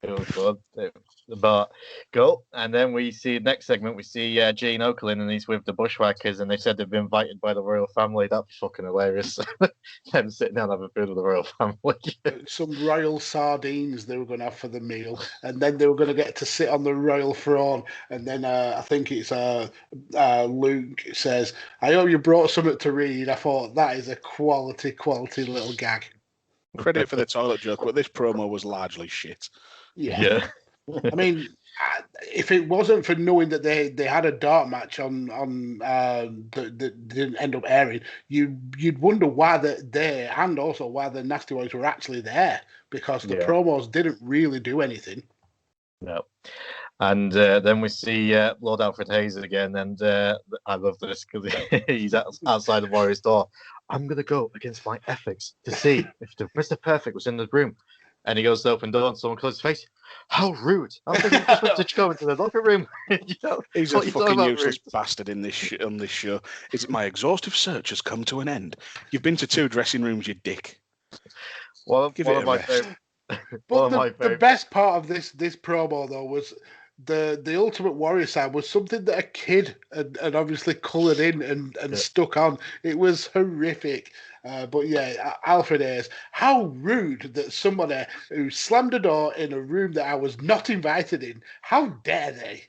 [SPEAKER 3] It was good. But go. And then we see next segment, we see Gene Okerlund, and he's with the Bushwhackers, and they said they've been invited by the royal family. That's fucking hilarious. Them sitting down having food with the royal family.
[SPEAKER 5] Some royal sardines they were going to have for the meal, and then they were going to get to sit on the royal throne. And then I think it's Luke says, "I hope you brought something to read." I thought that is a quality little gag.
[SPEAKER 4] Credit for the toilet joke, but this promo was largely shit.
[SPEAKER 3] Yeah.
[SPEAKER 5] I mean, if it wasn't for knowing that they had a dart match on that didn't end up airing, you'd wonder why they're there, and also why the Nasty Boys were actually there, because the promos didn't really do anything.
[SPEAKER 3] No. And then we see Lord Alfred Hayes again, and I love this because he's outside the Warriors' door. I'm going to go against my ethics to see if the Mr. Perfect was in the room. And he goes to open the door and someone closes his face. How rude. I think you're supposed to go into the locker room.
[SPEAKER 4] He's a fucking useless bastard on this show. Is it my exhaustive search has come to an end? You've been to 2 dressing rooms, you dick.
[SPEAKER 3] Give it a rest.
[SPEAKER 5] But the best part of this promo, though, was the Ultimate Warrior side was something that a kid had obviously coloured in and stuck on. It was horrific. But yeah, Alfred Hayes, how rude that somebody who slammed a door in a room that I was not invited in, how dare they?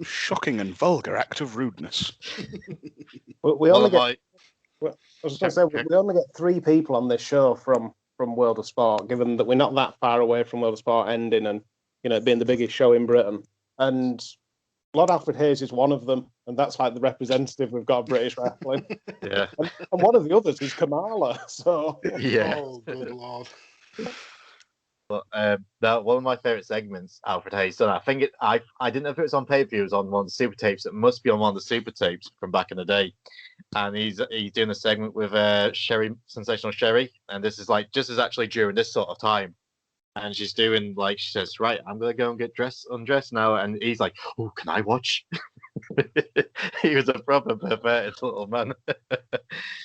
[SPEAKER 4] Shocking and vulgar act of rudeness.
[SPEAKER 6] We only get 3 people on this show from World of Sport, given that we're not that far away from World of Sport ending and, you know, being the biggest show in Britain. And Lord Alfred Hayes is one of them, and that's like the representative we've got of British wrestling.
[SPEAKER 3] Yeah.
[SPEAKER 6] And one of the others is Kamala. So
[SPEAKER 3] yeah.
[SPEAKER 5] Oh, good Lord.
[SPEAKER 3] But that one of my favourite segments, Alfred Hayes done. I think I didn't know if it was on pay-per-view, it was on one of the super tapes. It must be on one of the super tapes from back in the day. And he's doing a segment with Sensational Sherry, and this is just as actually during this sort of time. And she's doing she says, right, I'm gonna go and get undressed now. And he's like, oh, can I watch? He was a proper perverted little man.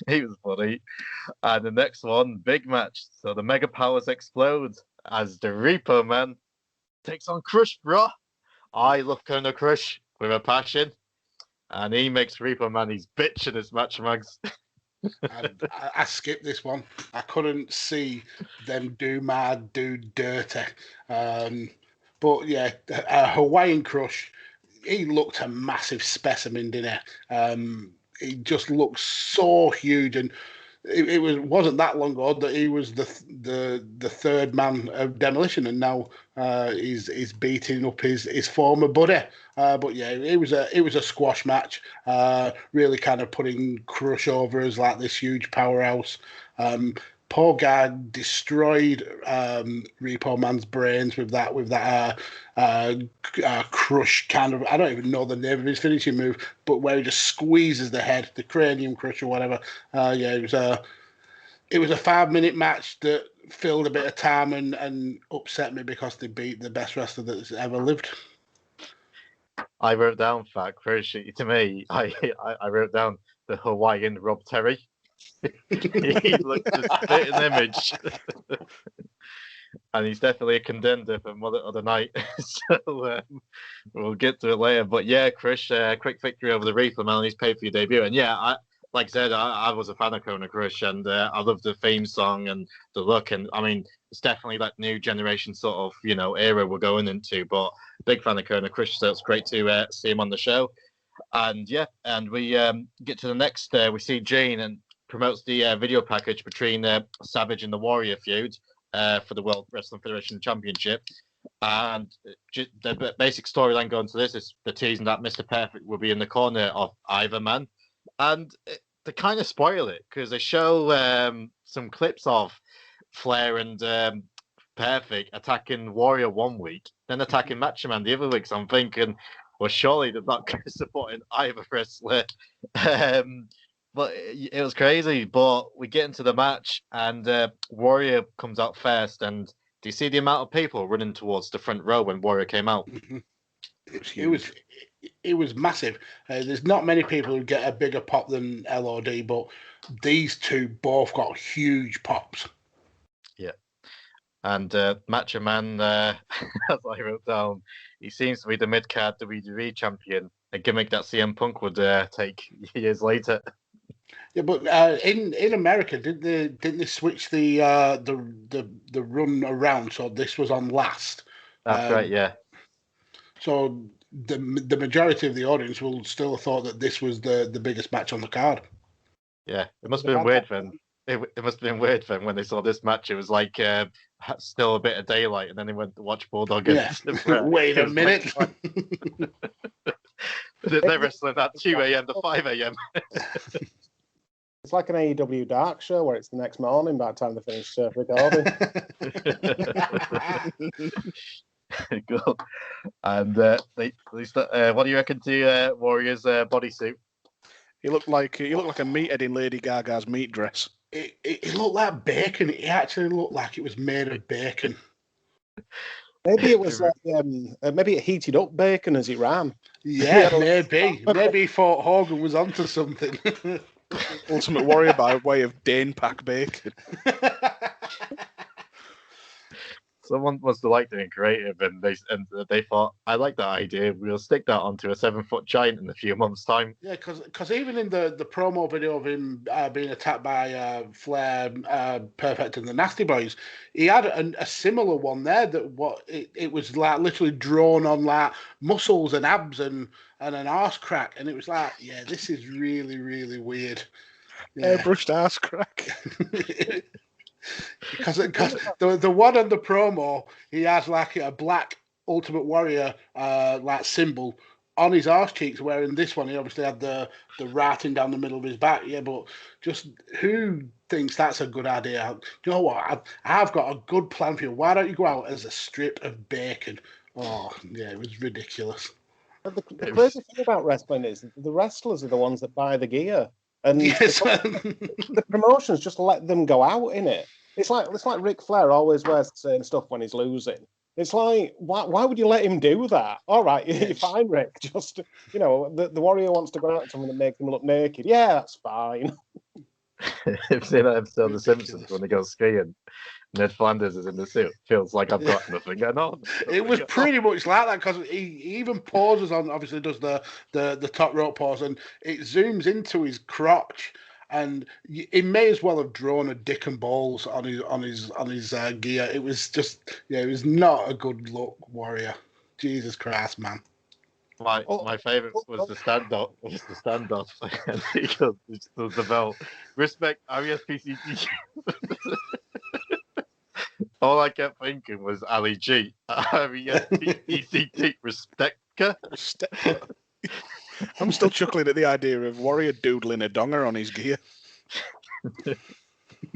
[SPEAKER 3] He was funny. And the next one, big match. So the Mega Powers explode as the Repo Man takes on Crush, bro. I love Colonel Crush with a passion. And he makes Repo Man his bitch in his match, Mags.
[SPEAKER 5] I skipped this one. I couldn't see them do dirty. But yeah, Hawaiian Crush, he looked a massive specimen, didn't he? He just looked so huge, and it wasn't that long ago that he was the third man of Demolition, and now he's beating up his former buddy. But yeah, it was a squash match. Really kind of putting Crush over as like this huge powerhouse. Poor guy destroyed Repo Man's brains with that Crush kind of, I don't even know the name of his finishing move, but where he just squeezes the head, the cranium crush or whatever. It was a 5-minute match that filled a bit of time and upset me because they beat the best wrestler that's ever lived.
[SPEAKER 3] I wrote down Crush. To me, I wrote down the Hawaiian Rob Terry. He looks a spitting image. And he's definitely a contender for Mother of the Night. So we'll get to it later. But yeah, Crush, quick victory over the Reaper Man on his pay-per-view debut. And yeah, like I said, I was a fan of Kona Crush, and I love the theme song and the look. And I mean, it's definitely that new generation sort of, era we're going into. But big fan of Kona Crush, so it's great to see him on the show. And yeah, and we get to the next. We see Gene and promotes the video package between Savage and the Warrior feud for the World Wrestling Federation Championship. And the basic storyline going to this is the teasing that Mr. Perfect will be in the corner of either man. And they kind of spoil it because they show some clips of Flair and Perfect attacking Warrior one week, then attacking Macho Man the other week. So I'm thinking, well, surely they're not supporting either wrestler. But it was crazy. But we get into the match, and Warrior comes out first. And do you see the amount of people running towards the front row when Warrior came out?
[SPEAKER 5] It was massive. There's not many people who get a bigger pop than LOD, but these two both got huge pops.
[SPEAKER 3] Yeah. And Macho Man, as I wrote down, he seems to be the mid-card WWE champion, a gimmick that CM Punk would take years later.
[SPEAKER 5] Yeah, but in America, didn't they switch the run around? So this was on last.
[SPEAKER 3] That's right, yeah.
[SPEAKER 5] So the majority of the audience will still have thought that this was the biggest match on the card.
[SPEAKER 3] Yeah, it must have been weird then. It must have been weird then when they saw this match. It was like still a bit of daylight, and then they went to watch Bulldog.
[SPEAKER 5] Yeah. Wait a minute.
[SPEAKER 3] They're wrestling at 2 a.m. to 5 a.m.
[SPEAKER 6] It's like an AEW Dark show where it's the next morning by the time they finish recording.
[SPEAKER 3] Cool. And what do you reckon to Warrior's bodysuit?
[SPEAKER 4] He looked like a meathead in Lady Gaga's meat dress.
[SPEAKER 5] It looked like bacon. It actually looked like it was made of bacon.
[SPEAKER 6] Maybe it was maybe it heated up bacon as it ran.
[SPEAKER 5] Yeah, maybe. Maybe he thought Hogan was onto something.
[SPEAKER 4] Ultimate Warrior by way of Dane pack bacon.
[SPEAKER 3] Someone must have liked being creative, and they thought, I like that idea. We'll stick that onto a 7-foot giant in a few months' time.
[SPEAKER 5] Yeah, because even in the promo video of him being attacked by Flair, Perfect, and the Nasty Boys, he had a similar one there. It was like literally drawn on like muscles and abs and an arse crack, and it was like, yeah, this is really, really weird. Yeah.
[SPEAKER 4] Airbrushed arse crack.
[SPEAKER 5] Because the one on the promo, he has like a black Ultimate Warrior like symbol on his arse cheeks, whereas in this one he obviously had the writing down the middle of his back. Yeah, but just who thinks that's a good idea? You know what? I've got a good plan for you. Why don't you go out as a strip of bacon? Oh, yeah, it was ridiculous.
[SPEAKER 6] The crazy thing about wrestling is the wrestlers are the ones that buy the gear. And
[SPEAKER 5] yes.
[SPEAKER 6] the promotions just let them go out in it. It's like Ric Flair always wears the same stuff when he's losing. It's like, why would you let him do that? All right, you're fine, Rick. Just, the Warrior wants to go out to something that makes him look naked. Yeah, that's fine.
[SPEAKER 3] I've seen that episode of The Simpsons when they go skiing. Ned Flanders is in the suit. Feels like I've got nothing going on.
[SPEAKER 5] It was pretty much like that because he even pauses on. Obviously, does the top rope pause, and it zooms into his crotch, and he may as well have drawn a dick and balls on his gear. It was just, it was not a good look, Warrior. Jesus Christ, man.
[SPEAKER 3] My favourite was the standoff. And he goes, the belt. Respect RESPCT. All I kept thinking was Ali G. RESPCT. Respectka.
[SPEAKER 4] I'm still chuckling at the idea of Warrior doodling a donger on his gear.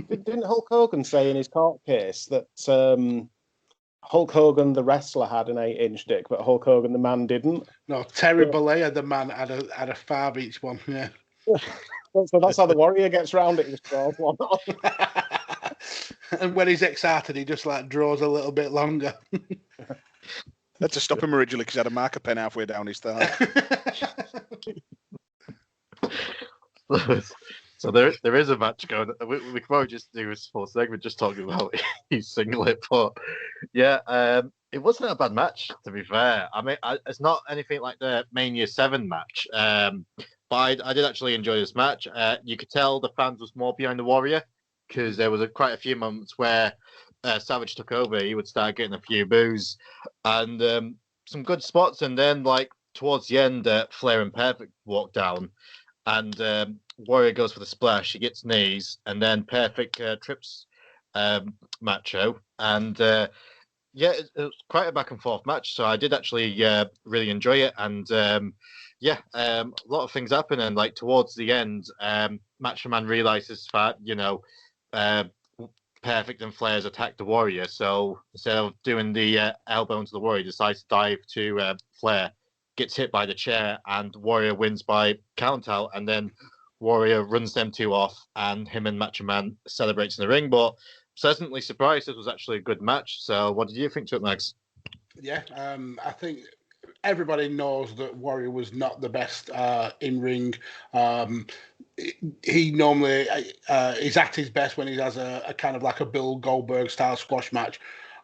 [SPEAKER 6] Didn't Hulk Hogan say in his court case that Hulk Hogan, the wrestler, had an 8-inch dick, but Hulk Hogan, the man, didn't?
[SPEAKER 5] No, Terry Bollea, the man, had a 5-inch one, yeah.
[SPEAKER 6] So that's how the Warrior gets round it. He just draws one on.
[SPEAKER 5] And when he's excited, he just draws a little bit longer.
[SPEAKER 4] Had to stop him originally because he had a marker pen halfway down his thigh.
[SPEAKER 3] So there is a match going. We could probably just do a full segment just talking about his singlet, but yeah, it wasn't a bad match, to be fair. I mean, it's not anything like the Mania 7 match, but I did actually enjoy this match. You could tell the fans was more behind the Warrior because there was quite a few moments where Savage took over. He would start getting a few boos and some good spots, and then towards the end, Flair and Perfect walked down, and Warrior goes for the splash. He gets knees, and then Perfect trips Macho, and yeah, it was quite a back and forth match. So I did actually really enjoy it, and yeah, a lot of things happen, and towards the end, Macho Man realizes that Perfect and Flair's attacked the Warrior, so instead of doing the elbow into the Warrior, decides to dive to Flair, gets hit by the chair, and Warrior wins by count out, and then Warrior runs them two off, and him and Macho Man celebrates in the ring. But pleasantly surprised, this was actually a good match. So what did you think to it, Max?
[SPEAKER 5] Yeah, I think everybody knows that Warrior was not the best in ring. He normally is at his best when he has a kind of like a Bill Goldberg style squash match.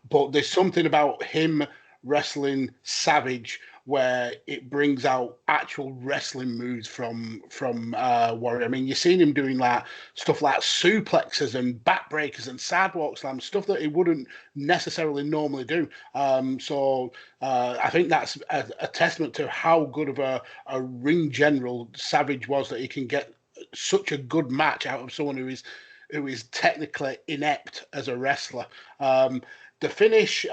[SPEAKER 5] But there's something about him wrestling Savage where it brings out actual wrestling moves from Warrior. I mean, you've seen him doing like stuff like suplexes and backbreakers and sidewalk slams, stuff that he wouldn't necessarily normally do. So I think that's a testament to how good of a ring general Savage was, that he can get such a good match out of someone who is technically inept as a wrestler. The finish,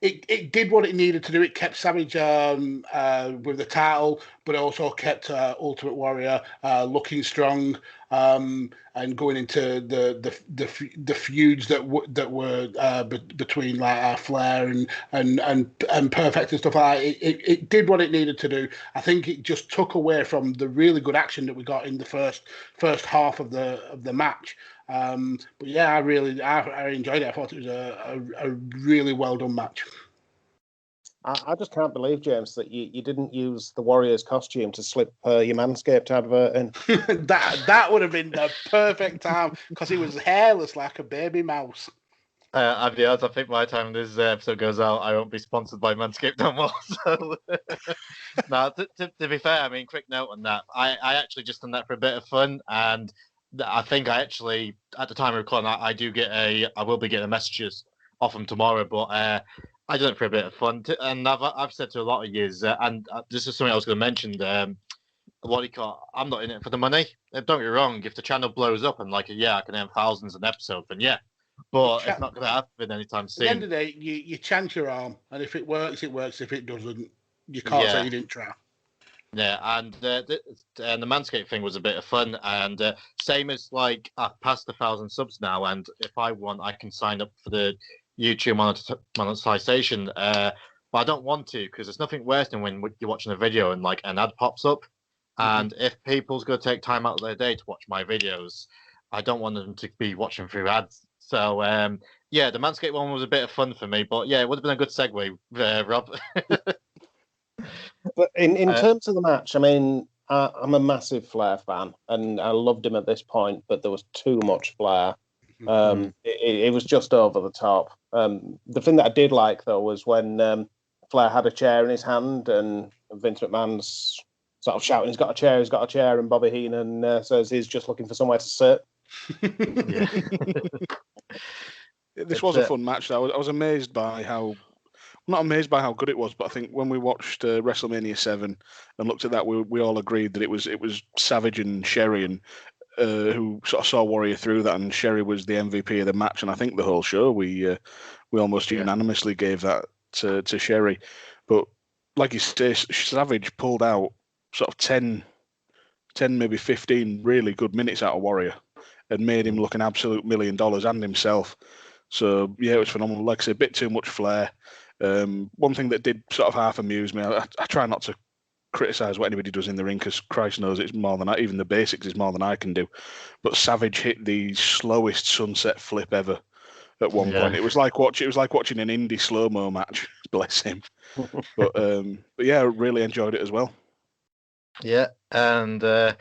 [SPEAKER 5] it did what it needed to do. It kept Savage with the title, but it also kept Ultimate Warrior looking strong and going into the feuds that were between like Flair and Perfect and stuff like that. It did what it needed to do. I think it just took away from the really good action that we got in the first half of the match. But yeah, I enjoyed it. I thought it was a really well done match.
[SPEAKER 6] I just can't believe, James, that you didn't use the Warrior's costume to slip your Manscaped advert in.
[SPEAKER 5] that would have been the perfect time, because he was hairless like a baby mouse.
[SPEAKER 3] I'll be honest, I think by the time this episode goes out, I won't be sponsored by Manscaped no more. So, now, to be fair, I mean, quick note on that. I actually just done that for a bit of fun, and I think I actually, at the time of recording, I will be getting messages off him tomorrow, but I did it for a bit of fun. And I've said to a lot of years, and this is something I was going to mention, I'm not in it for the money. Don't get me wrong, if the channel blows up and I can earn thousands an episode, then yeah. But it's not going to happen anytime soon.
[SPEAKER 5] At the end of the day, you chance your arm, and if it works, it works. If it doesn't, you can't say you didn't try.
[SPEAKER 3] Yeah, and the Manscaped thing was a bit of fun, and same as I've passed 1,000 subs now, and if I want, I can sign up for the YouTube monetization. But I don't want to, because there's nothing worse than when you're watching a video and an ad pops up, and if people's going to take time out of their day to watch my videos, I don't want them to be watching through ads. So the Manscaped one was a bit of fun for me, but yeah, it would have been a good segue, Rob.
[SPEAKER 6] But in terms of the match, I mean, I'm a massive Flair fan, and I loved him at this point, but there was too much Flair. It was just over the top. The thing that I did like, though, was when Flair had a chair in his hand, and Vince McMahon's sort of shouting, he's got a chair, and Bobby Heenan says he's just looking for somewhere to sit.
[SPEAKER 4] This was a fun match. I was amazed by how... Not amazed by how good it was, but I think when we watched WrestleMania 7 and looked at that, we all agreed that it was Savage and Sherry and who sort of saw Warrior through that, and Sherry was the MVP of the match, and I think the whole show we almost unanimously gave that to Sherry. But like you say, Savage pulled out sort of 10 maybe 15 really good minutes out of Warrior and made him look an absolute $1 million and himself. So yeah, it was phenomenal. Like I say, a bit too much Flair. One thing that did sort of half amuse me, I try not to criticise what anybody does in the ring, because Christ knows it's more than even the basics is more than I can do. But Savage hit the slowest sunset flip ever at one point. It was like watching an indie slow-mo match. Bless him. But yeah, I really enjoyed it as well.
[SPEAKER 3] Yeah, and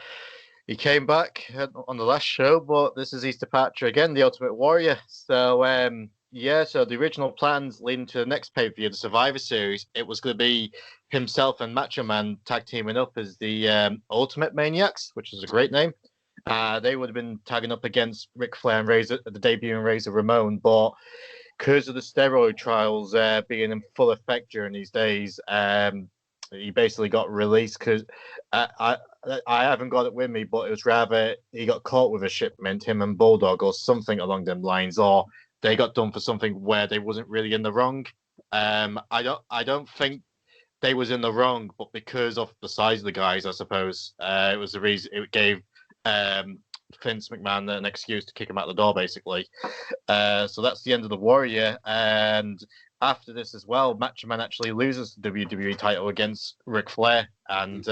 [SPEAKER 3] he came back on the last show, but this is his departure again, the Ultimate Warrior. So so the original plans leading to the next pay-per-view, the Survivor Series, it was going to be himself and Macho Man tag teaming up as the Ultimate Maniacs, which is a great name. They would have been tagging up against Ric Flair and Razor, the debuting Razor Ramon, but because of the steroid trials being in full effect during these days, he basically got released because I haven't got it with me, but it was rather he got caught with a shipment, him and Bulldog, or something along them lines, or they got done for something where they wasn't really in the wrong. I don't think they was in the wrong, but because of the size of the guys, I suppose it was the reason it gave Vince McMahon an excuse to kick him out the door, basically. So that's the end of the Warrior, and after this as well, Macho Man actually loses the WWE title against Ric Flair, and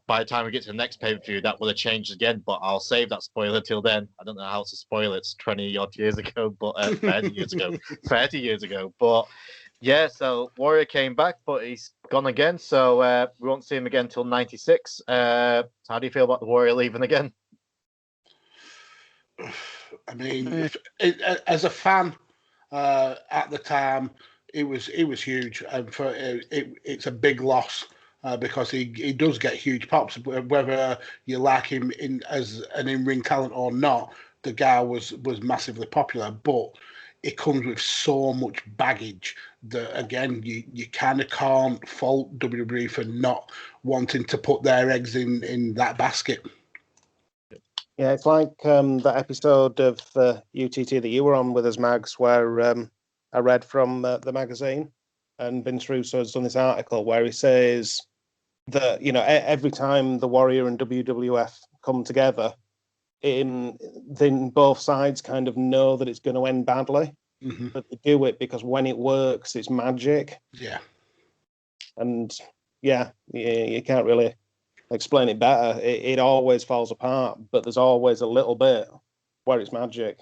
[SPEAKER 3] by the time we get to the next pay-per-view, that will have changed again, but I'll save that spoiler till then. I don't know how to spoil it. It's 20-odd years ago, but 30 years ago. 30 years ago. But Yeah, so Warrior came back, but he's gone again, so we won't see him again until 96. How do you feel about the Warrior leaving again?
[SPEAKER 5] I mean, as a fan at the time, it was huge, and it's a big loss because he does get huge pops. Whether you like him as an in-ring talent or not, the guy was massively popular, but it comes with so much baggage that, again, you kind of can't fault WWE for not wanting to put their eggs in that basket.
[SPEAKER 6] Yeah, it's like that episode of UTT that you were on with us, Mags, where I read from the magazine, and Vince Russo has done this article where he says that, every time the Warrior and WWF come together, then both sides kind of know that it's going to end badly, but they do it because when it works, it's magic.
[SPEAKER 5] Yeah.
[SPEAKER 6] And you can't really explain it better. It always falls apart, but there's always a little bit where it's magic.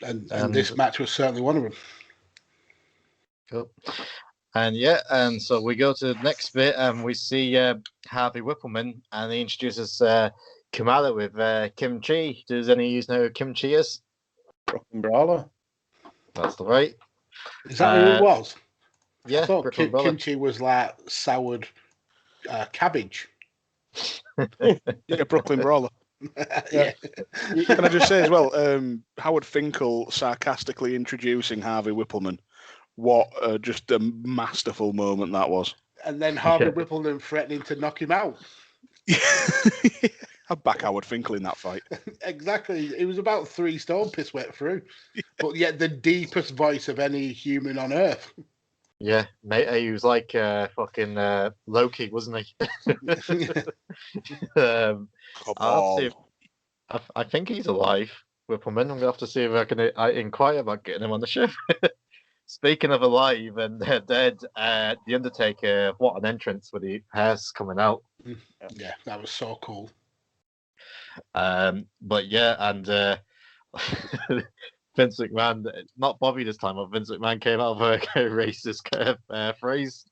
[SPEAKER 5] And this match was certainly one of them.
[SPEAKER 3] Cool. And so we go to the next bit, and we see Harvey Whippleman, and he introduces Kamala with Kim Chi. Does any of you know who Kim Chi is?
[SPEAKER 6] Brooklyn Brawler.
[SPEAKER 3] That's the right.
[SPEAKER 5] Is that who it was?
[SPEAKER 3] Yeah,
[SPEAKER 5] I thought kimchi was like soured cabbage.
[SPEAKER 4] Yeah, Brooklyn Brawler.
[SPEAKER 5] Yeah.
[SPEAKER 4] Can I just say as well, Howard Finkel sarcastically introducing Harvey Whippleman. What just a masterful moment that was.
[SPEAKER 5] And then Harvey Whippleman threatening to knock him out.
[SPEAKER 4] I'd back Howard Finkel in that fight.
[SPEAKER 5] Exactly. It was about 3 stone piss wet through. But yet the deepest voice of any human on earth.
[SPEAKER 3] Yeah, mate, he was like fucking Loki, wasn't he? I think he's alive, Whippleman. I'm going to have to see if I can inquire about getting him on the show. Speaking of alive and dead, The Undertaker, what an entrance with the hairs coming out.
[SPEAKER 5] Yeah, that was so cool.
[SPEAKER 3] But yeah, and Vince McMahon, not Bobby this time, but Vince McMahon came out of a racist phrase.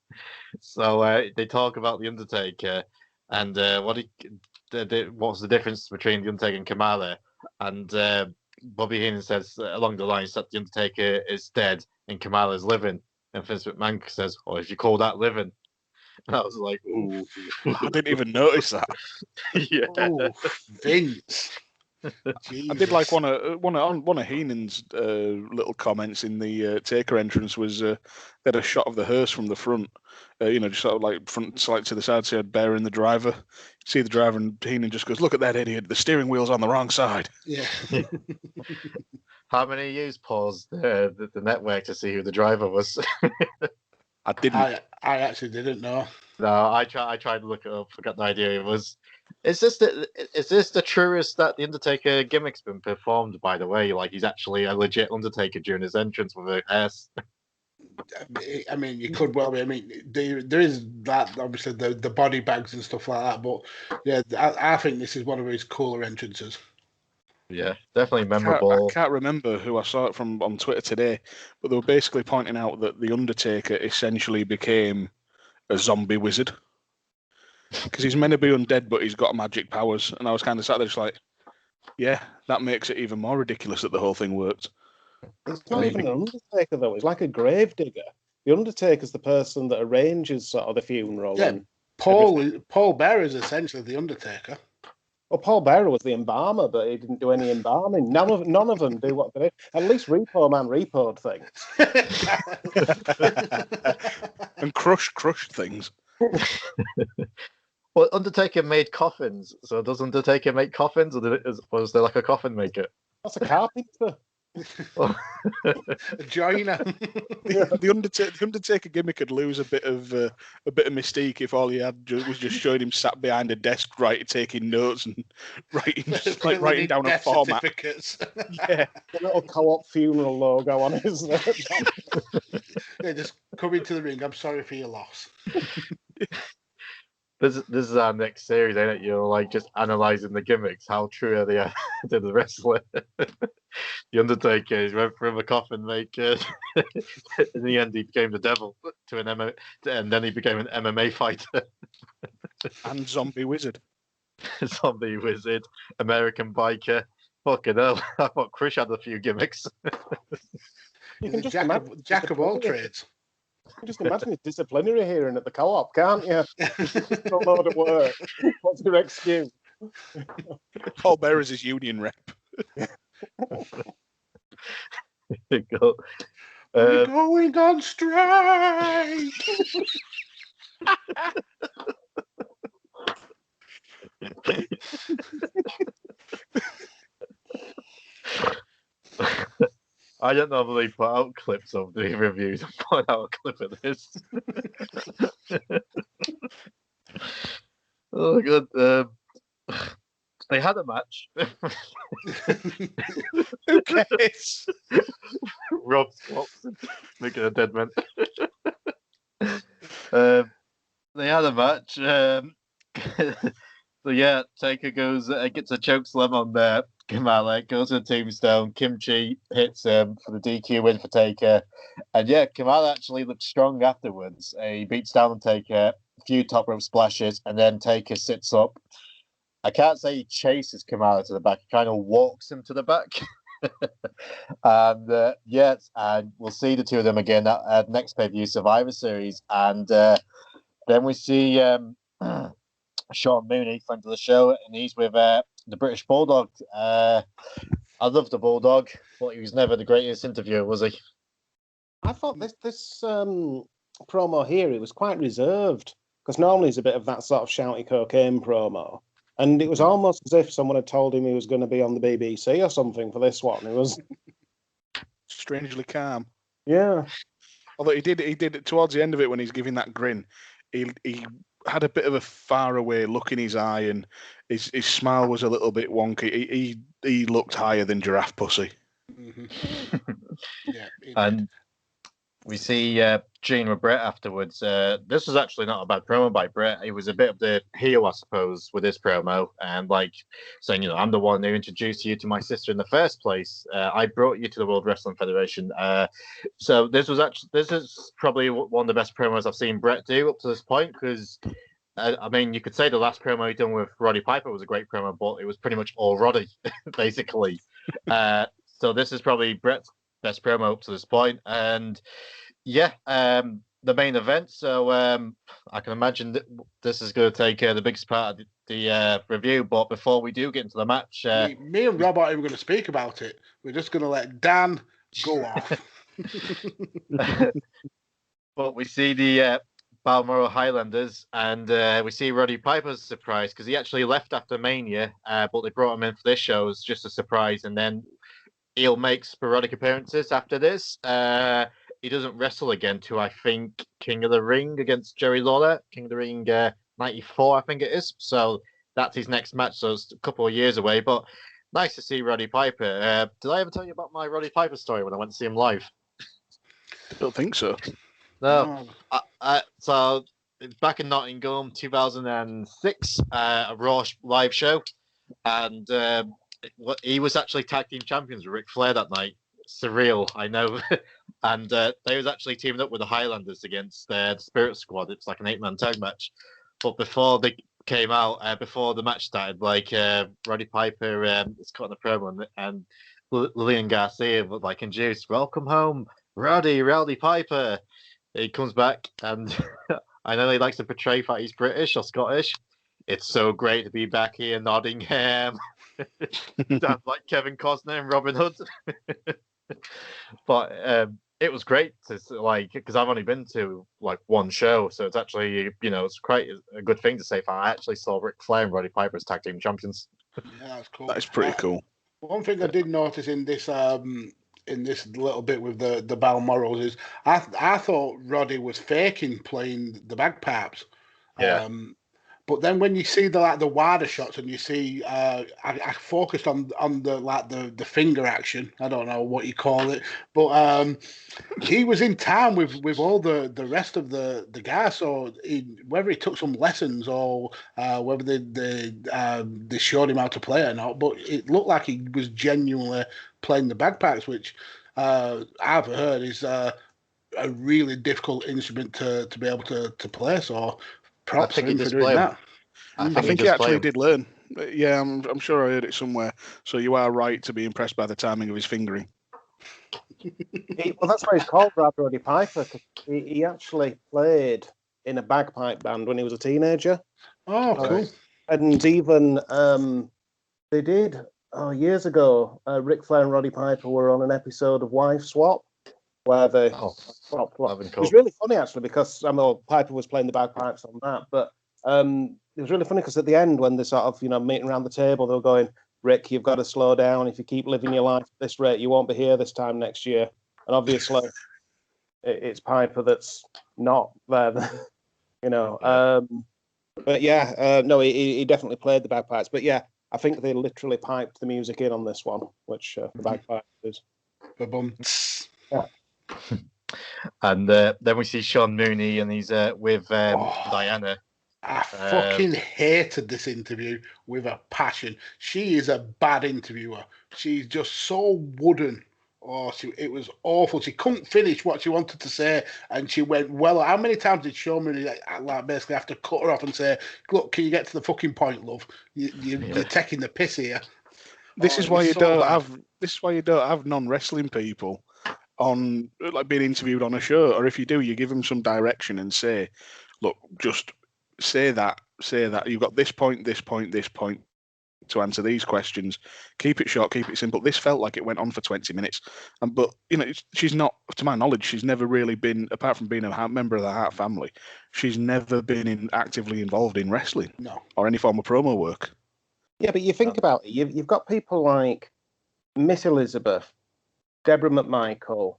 [SPEAKER 3] So they talk about The Undertaker and what's the difference between The Undertaker and Kamala. And Bobby Heenan says along the lines that The Undertaker is dead and Kamala is living. And Vince McMahon says, "Oh, if you call that living." And I was like, "Ooh."
[SPEAKER 4] I didn't even notice that.
[SPEAKER 3] Yeah.
[SPEAKER 5] Oh, Vince.
[SPEAKER 4] I did like one of Heenan's little comments in the Taker entrance was they had a shot of the hearse from the front, just sort of like front slight to the side, so you had Bear and the driver. See the driver, and Heenan just goes, "Look at that idiot! The steering wheel's on the wrong side."
[SPEAKER 5] Yeah.
[SPEAKER 3] How many of you paused the network to see who the driver was?
[SPEAKER 4] I didn't.
[SPEAKER 5] I actually didn't know.
[SPEAKER 3] No, I tried to look it up. I got no idea it was. Is this the truest that the Undertaker gimmick's been performed? By the way, like he's actually a legit Undertaker during his entrance with a S.
[SPEAKER 5] I mean, you could well be. I mean, there is that obviously the body bags and stuff like that. But yeah, I think this is one of his cooler entrances.
[SPEAKER 3] Yeah, definitely memorable.
[SPEAKER 4] I can't remember who I saw it from on Twitter today, but they were basically pointing out that the Undertaker essentially became a zombie wizard. Because he's meant to be undead, but he's got magic powers. And I was kind of sat there just like, yeah, that makes it even more ridiculous that the whole thing worked.
[SPEAKER 6] It's not even an Undertaker, though. It's like a gravedigger. The Undertaker's the person that arranges sort of the funeral.
[SPEAKER 5] Yeah,
[SPEAKER 6] and
[SPEAKER 5] Paul Bearer is essentially the Undertaker.
[SPEAKER 6] Well, Paul Bearer was the embalmer, but he didn't do any embalming. None of them do what they do. At least Repo Man repoed things.
[SPEAKER 4] And crushed things.
[SPEAKER 3] Well, Undertaker made coffins. So does Undertaker make coffins, or was there like a coffin maker?
[SPEAKER 6] That's a carpenter.
[SPEAKER 5] A joiner.
[SPEAKER 4] The Undertaker gimmick could lose a bit of mystique if all he had was just showing him sat behind a desk, taking notes and writing down a format.
[SPEAKER 6] Yeah, a little co-op funeral logo on his.
[SPEAKER 5] Yeah, just come into the ring. I'm sorry for your loss.
[SPEAKER 3] This is our next series, ain't it? You're like just analysing the gimmicks. How true are they to the wrestler? The Undertaker went from a coffin maker. In the end, he became the devil to an MMA, and then he became an MMA fighter.
[SPEAKER 4] And zombie wizard.
[SPEAKER 3] Zombie wizard, American biker. Fucking hell! I thought Chris had a few gimmicks.
[SPEAKER 6] You can just
[SPEAKER 5] jack of all trades.
[SPEAKER 6] You can just imagine his disciplinary hearing at the co-op, can't you? A load of work. What's your excuse?
[SPEAKER 4] Paul Bearer's his union rep.
[SPEAKER 3] Go.
[SPEAKER 5] We're going on strike.
[SPEAKER 3] I don't know if they put out clips of the reviews. I'm putting out a clip of this. Oh, God. They had a match.
[SPEAKER 4] Who cares?
[SPEAKER 3] Rob swaps, making a dead man. They had a match. So yeah, Taker goes, gets a choke slam on there. Kamala goes to the tombstone. Kimchi hits him for the DQ win for Taker. And yeah, Kamala actually looks strong afterwards. He beats down on Taker, a few top rope splashes, and then Taker sits up. I can't say he chases Kamala to the back. He kind of walks him to the back. And yes, and we'll see the two of them again at next pay-per-view Survivor Series. And then we see Shawn Mooney, friend of the show, and he's with the British Bulldog. I love the Bulldog, but he was never the greatest interviewer, was he?
[SPEAKER 6] I thought this promo here, it was quite reserved, because normally it's a bit of that sort of shouty cocaine promo. And it was almost as if someone had told him he was going to be on the BBC or something for this one. It was
[SPEAKER 4] strangely calm.
[SPEAKER 6] Yeah.
[SPEAKER 4] Although he did towards the end of it when he's giving that grin, he had a bit of a faraway look in his eye, and his smile was a little bit wonky. He looked higher than Giraffe Pussy.
[SPEAKER 5] Mm-hmm. Yeah,
[SPEAKER 3] and we see Gene with Bret afterwards. This was actually not a bad promo by Bret. It was a bit of the heel, I suppose, with this promo, and like saying, you know, I'm the one who introduced you to my sister in the first place. I brought you to the World Wrestling Federation. So this is probably one of the best promos I've seen Bret do up to this point, because I mean, you could say the last promo he done with Roddy Piper was a great promo, but it was pretty much all Roddy, basically. So this is probably Bret's best promo up to this point. And yeah, the main event. So I can imagine that this is going to take the biggest part of the review. But before we do get into the match,
[SPEAKER 5] me and Rob aren't even going to speak about it. We're just going to let Dan go off.
[SPEAKER 3] But we see the Balmoral Highlanders, and we see Roddy Piper's surprise, because he actually left after Mania, but they brought him in for this show as just a surprise, and then he'll make sporadic appearances after this. He doesn't wrestle again to, I think, King of the Ring against Jerry Lawler. King of the Ring 94, I think it is. So that's his next match, so it's a couple of years away. But nice to see Roddy Piper. Did I ever tell you about my Roddy Piper story when I went to see him live?
[SPEAKER 4] I don't think so.
[SPEAKER 3] No. So back in Nottingham, 2006, a Raw live show. And he was actually tag team champions with Ric Flair that night. Surreal, I know. And they was actually teaming up with the Highlanders against the Spirit Squad. It's like an 8-man tag match. But before they came out, before the match started, like Roddy Piper is cutting a promo, and Lillian Garcia was like introduced, "Welcome home, Rowdy Piper." He comes back, and I know he likes to portray that he's British or Scottish. It's so great to be back here in Nottingham. Sounds like Kevin Costner and Robin Hood. But it was great to like, because I've only been to like one show, so it's actually, you know, it's quite a good thing to say. I actually saw Ric Flair and Roddy Piper as tag team champions.
[SPEAKER 5] Yeah, that's cool.
[SPEAKER 4] That is pretty cool.
[SPEAKER 5] One thing I did notice in this little bit with the Balmorals is I thought Roddy was faking playing the bagpipes.
[SPEAKER 3] Yeah.
[SPEAKER 5] But then when you see the wider shots and you see, I focused on the finger action. I don't know what you call it, but he was in time with all the rest of the guys. So whether he took some lessons or whether they showed him how to play or not, but it looked like he was genuinely playing the bagpipes, which I've heard is a really difficult instrument to be able to play. So props for him for doing that.
[SPEAKER 4] I think he actually did learn. Yeah, I'm sure I heard it somewhere. So you are right to be impressed by the timing of his fingering.
[SPEAKER 6] Well, that's why he's called Roddy Piper, because he actually played in a bagpipe band when he was a teenager.
[SPEAKER 5] Oh, cool.
[SPEAKER 6] And even they did, years ago, Ric Flair and Roddy Piper were on an episode of Wife Swap, where they swapped. It was really funny, actually, because Piper was playing the bagpipes on that, but it was really funny because at the end, when they're sort of, meeting around the table, they were going, Rick, you've got to slow down. If you keep living your life at this rate, you won't be here this time next year. And obviously, it's Piper that's not there, But yeah, no, he definitely played the bagpipes. But yeah, I think they literally piped the music in on this one, which the bagpipes is.
[SPEAKER 5] Yeah.
[SPEAKER 3] And then we see Sean Mooney, and he's with Diana.
[SPEAKER 5] I fucking hated this interview with a passion. She is a bad interviewer. She's just so wooden. It was awful. She couldn't finish what she wanted to say, and she went, well, how many times did Shawn Mooney basically have to cut her off and say, look, can you get to the fucking point, love? You're taking the piss here.
[SPEAKER 4] This is why you don't have non-wrestling people on, like, being interviewed on a show, or if you do, you give them some direction and say, look, just say that. You've got this point to answer these questions. Keep it short, keep it simple. This felt like it went on for 20 minutes. But, she's not, to my knowledge, she's never really been, apart from being a member of the Hart family, she's never been actively involved in wrestling.
[SPEAKER 5] No. Or
[SPEAKER 4] any form of promo work.
[SPEAKER 6] Yeah, but you think about it, you've got people like Miss Elizabeth, Deborah McMichael,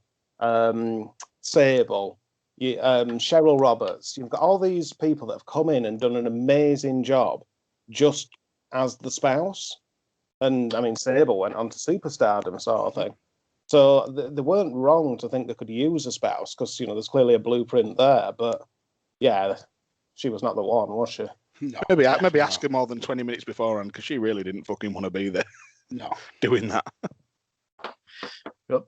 [SPEAKER 6] Sable, Cheryl Roberts. You've got all these people that have come in and done an amazing job just as the spouse. And I mean, Sable went on to superstardom, sort of thing. So they weren't wrong to think they could use a spouse, because there's clearly a blueprint there. But yeah, she was not the one, was she?
[SPEAKER 5] No,
[SPEAKER 4] maybe ask her more than 20 minutes beforehand, because she really didn't fucking want to be there.
[SPEAKER 5] No,
[SPEAKER 4] doing that.
[SPEAKER 3] Yep.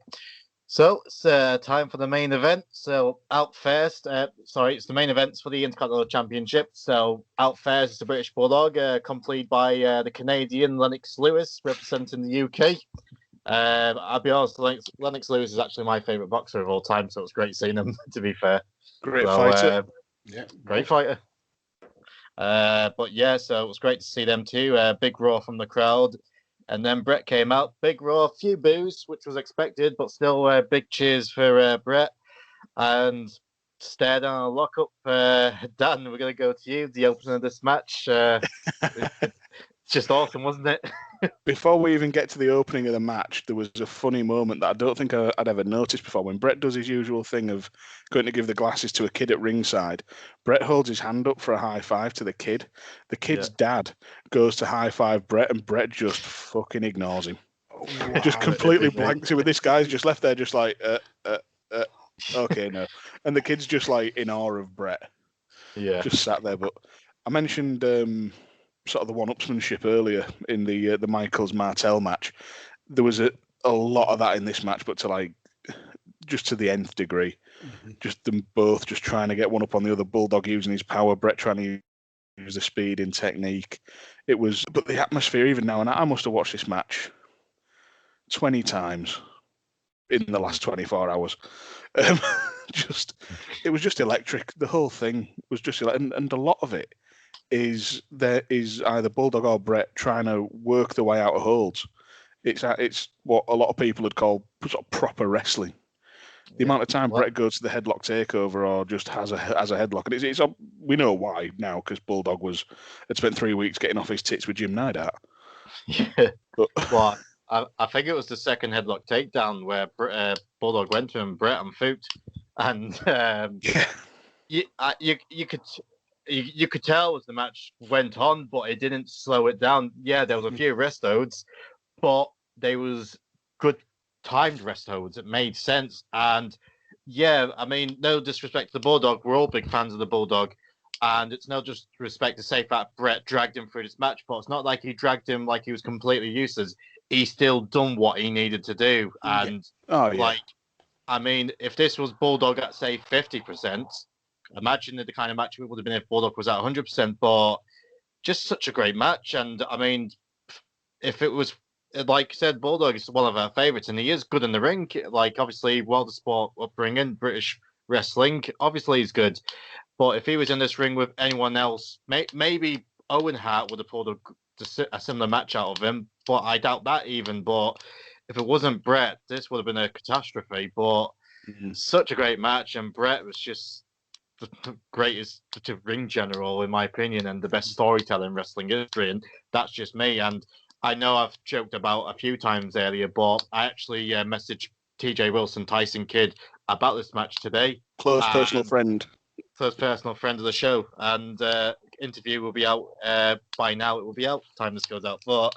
[SPEAKER 3] So it's time for the main event. So out first, it's the main events for the Intercontinental Championship. So out first is the British Bulldog, complete by the Canadian Lennox Lewis, representing the UK. I'll be honest, Lennox Lewis is actually my favourite boxer of all time, so it's great seeing him, to be fair.
[SPEAKER 4] Great fighter.
[SPEAKER 3] Great fighter. But yeah, so it was great to see them too. Big roar from the crowd. And then Bret came out, big roar, few boos, which was expected, but still big cheers for Bret. And stare down a lockup. Dan, we're going to go to you, the opener of this match. It's just awesome, wasn't it?
[SPEAKER 4] Before we even get to the opening of the match, there was a funny moment that I don't think I'd ever noticed before. When Bret does his usual thing of going to give the glasses to a kid at ringside, Bret holds his hand up for a high five to the kid. The kid's dad goes to high five Bret, and Bret just fucking ignores him. Wow. Just completely blanks him. This guy's just left there just like, okay, no. And the kid's just like in awe of Bret.
[SPEAKER 3] Yeah.
[SPEAKER 4] Just sat there. But I mentioned sort of the one-upsmanship earlier in the Michaels Martel match. There was a lot of that in this match, but just to the nth degree. Mm-hmm. Just them both just trying to get one up on the other. Bulldog using his power, Bret trying to use the speed and technique. But the atmosphere even now, and I must have watched this match 20 times in the last 24 hours. It was just electric. The whole thing was just electric, and a lot of it is either Bulldog or Bret trying to work their way out of holds. It's what a lot of people would call sort of proper wrestling. The amount of time Bret goes to the headlock takeover or just has a headlock, and it's we know why now, because Bulldog had spent 3 weeks getting off his tits with Jim Neidhart.
[SPEAKER 3] Yeah, well, I think it was the second headlock takedown where Bulldog went to him, Bret, and Foot, and you could. you could tell as the match went on, but it didn't slow it down. Yeah, there was a few rest holds, but they was good timed rest holds. It made sense. And yeah, I mean, no disrespect to the Bulldog. We're all big fans of the Bulldog. And it's no disrespect to say that Bret dragged him through this match, but it's not like he dragged him like he was completely useless. He still done what he needed to do. And I mean, if this was Bulldog at say 50%, imagine the kind of match it would have been if Bulldog was at 100%. But just such a great match. And I mean, if it was, like I said, Bulldog is one of our favorites, and he is good in the ring. Like, obviously, world of sport upbringing, British wrestling, obviously he's good. But if he was in this ring with anyone else, maybe Owen Hart would have pulled a similar match out of him, but I doubt that even. But if it wasn't Bret, this would have been a catastrophe. But such a great match, and Bret was just the greatest ring general, in my opinion, and the best storyteller in wrestling history. And that's just me. And I know I've joked about a few times earlier, but I actually messaged TJ Wilson, Tyson Kidd, about this match today.
[SPEAKER 4] Close personal friend of
[SPEAKER 3] the show, and interview will be out by now. It will be out time this goes out, but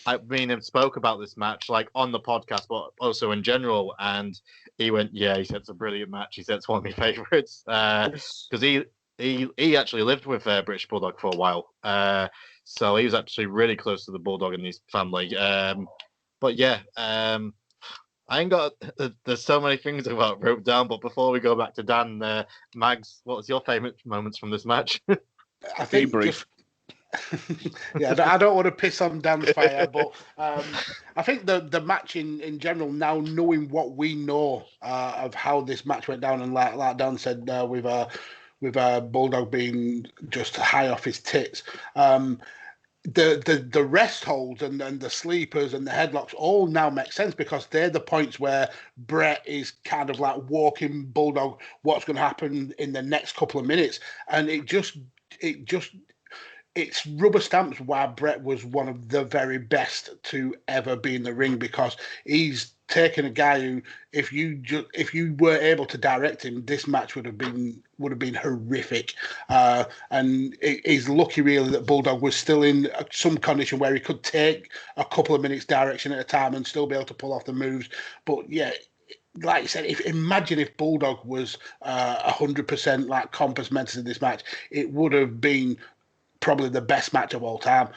[SPEAKER 3] I mean, I spoke about this match like on the podcast, but also in general, and he went, yeah, he said it's a brilliant match. He said it's one of my favorites because he actually lived with British Bulldog for a while, so he was actually really close to the Bulldog in his family. But yeah, I ain't got. There's so many things I wrote down, but before we go back to Dan, Mags, what was your favourite moments from this match?
[SPEAKER 5] I think brief. Yeah, I don't want to piss on Dan's fire, but I think the match in general, now knowing what we know of how this match went down, and like Dan said, with Bulldog being just high off his tits. The rest holds and the sleepers and the headlocks all now make sense, because they're the points where Bret is kind of like walking Bulldog what's going to happen in the next couple of minutes, and it's rubber stamps why Bret was one of the very best to ever be in the ring, because he's taken a guy who, if you were able to direct him, this match would have been horrific. And he's lucky really that Bulldog was still in some condition where he could take a couple of minutes direction at a time and still be able to pull off the moves. But yeah, like I said, imagine if Bulldog was 100% like compass mentis in this match, it would have been probably the best match of all time.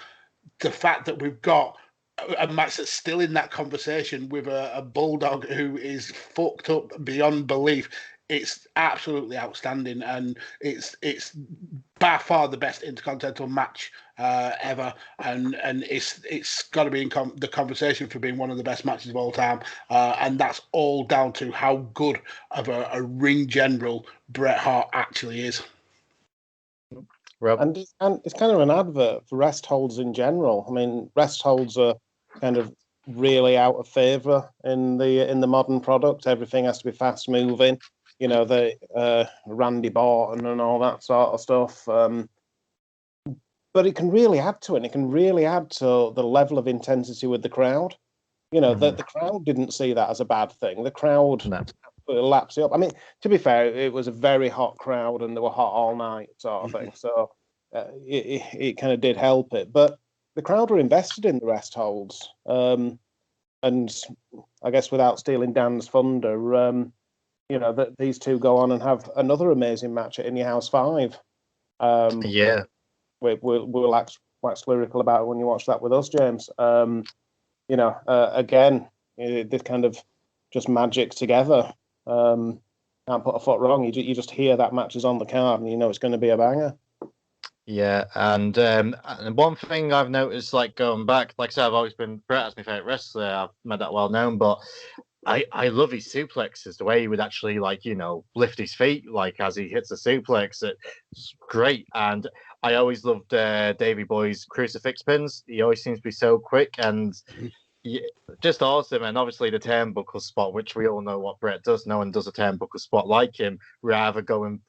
[SPEAKER 5] The fact that we've got a match that's still in that conversation with a Bulldog who is fucked up beyond belief, it's absolutely outstanding, and it's by far the best Intercontinental match ever, and it's got to be in the conversation for being one of the best matches of all time, and that's all down to how good of a ring general Bret Hart actually is.
[SPEAKER 6] And it's kind of an advert for rest holds in general. I mean, rest holds are kind of really out of favour in the modern product. Everything has to be fast moving. You know, the Randy Orton and all that sort of stuff. But it can really add to it. And it can really add to the level of intensity with the crowd. You know, the crowd didn't see that as a bad thing. The crowd laps it up. I mean, to be fair, it was a very hot crowd and they were hot all night sort of thing. So it kind of did help it. But the crowd were invested in the rest holds. And I guess without stealing Dan's thunder, you know, that these two go on and have another amazing match at In Your House 5.
[SPEAKER 3] Yeah.
[SPEAKER 6] We'll wax lyrical about it when you watch that with us, James. You know, again, this kind of just magic together. Can't put a foot wrong. You just hear that match is on the card and you know it's going to be a banger.
[SPEAKER 3] Yeah, and one thing I've noticed, like going back, like I said, I've always been Bret as my favourite wrestler. I've made that well known, but I love his suplexes, the way he would actually, like, you know, lift his feet, like, as he hits a suplex. It's great. And I always loved Davey Boy's crucifix pins. He always seems to be so quick and just awesome. And obviously the turnbuckle spot, which we all know what Bret does. No one does a turnbuckle spot like him, rather going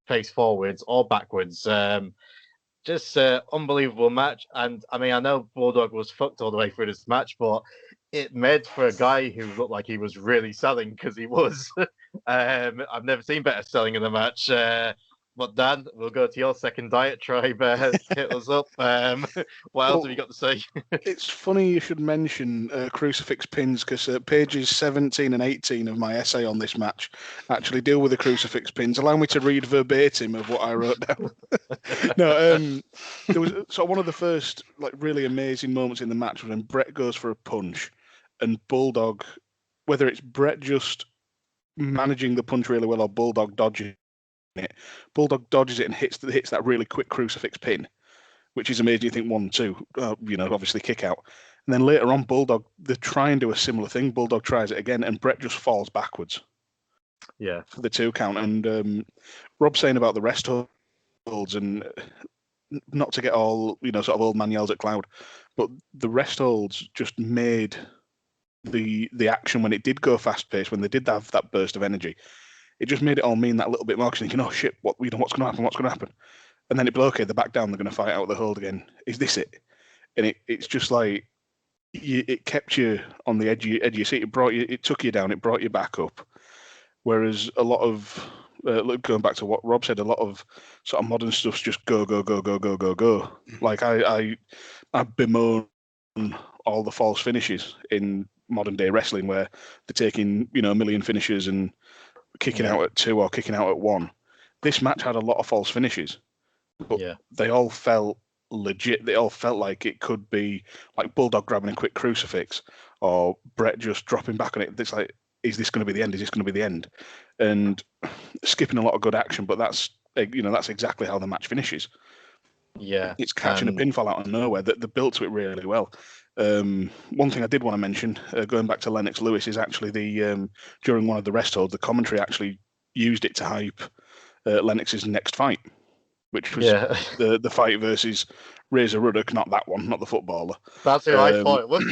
[SPEAKER 3] face forwards or backwards. Just unbelievable match. And I mean, I know Bulldog was fucked all the way through this match, but it made for a guy who looked like he was really selling, because he was. I've never seen better selling in the match. But Dan, we'll go to your second diatribe. Hit us up. What else have you got to say?
[SPEAKER 4] It's funny you should mention crucifix pins, because pages 17 and 18 of my essay on this match actually deal with the crucifix pins. Allow me to read verbatim of what I wrote down. No, there was one of the first really amazing moments in the match was when Bret goes for a punch, and Bulldog, whether it's Bret just managing the punch really well or Bulldog dodging it, Bulldog dodges it and hits that really quick crucifix pin, which is amazing. You think 1-2, obviously kick out. And then later on, Bulldog, they try and do a similar thing. Bulldog tries it again, and Bret just falls backwards.
[SPEAKER 3] Yeah.
[SPEAKER 4] For the 2 count. And Rob's saying about the rest holds, and not to get all, sort of old man yells at cloud, but the rest holds just made the action when it did go fast paced, when they did have that burst of energy, it just made it all mean that little bit more, because thinking, oh shit, what's going to happen? And then it'd be okay, they're back down, they're going to fight out the hold again. Is this it? And it's just like, it kept you on the edge of your seat. It took you down, it brought you back up. Whereas a lot of, going back to what Rob said, a lot of sort of modern stuff's just go. Like I bemoan all the false finishes in modern day wrestling, where they're taking, a million finishes and kicking out at 2 or kicking out at 1. This match had a lot of false finishes, but they all felt legit. They all felt like it could be like Bulldog grabbing a quick crucifix or Bret just dropping back on it. It's like, is this going to be the end? Is this going to be the end? And skipping a lot of good action, but that's exactly how the match finishes.
[SPEAKER 3] Yeah,
[SPEAKER 4] it's catching a pinfall out of nowhere. They built to it really well. One thing I did want to mention, going back to Lennox Lewis, is actually during one of the rest holds, the commentary actually used it to hype Lennox's next fight, which was the fight versus Razor Ruddock, not that one, not the footballer.
[SPEAKER 3] That's who I thought it was.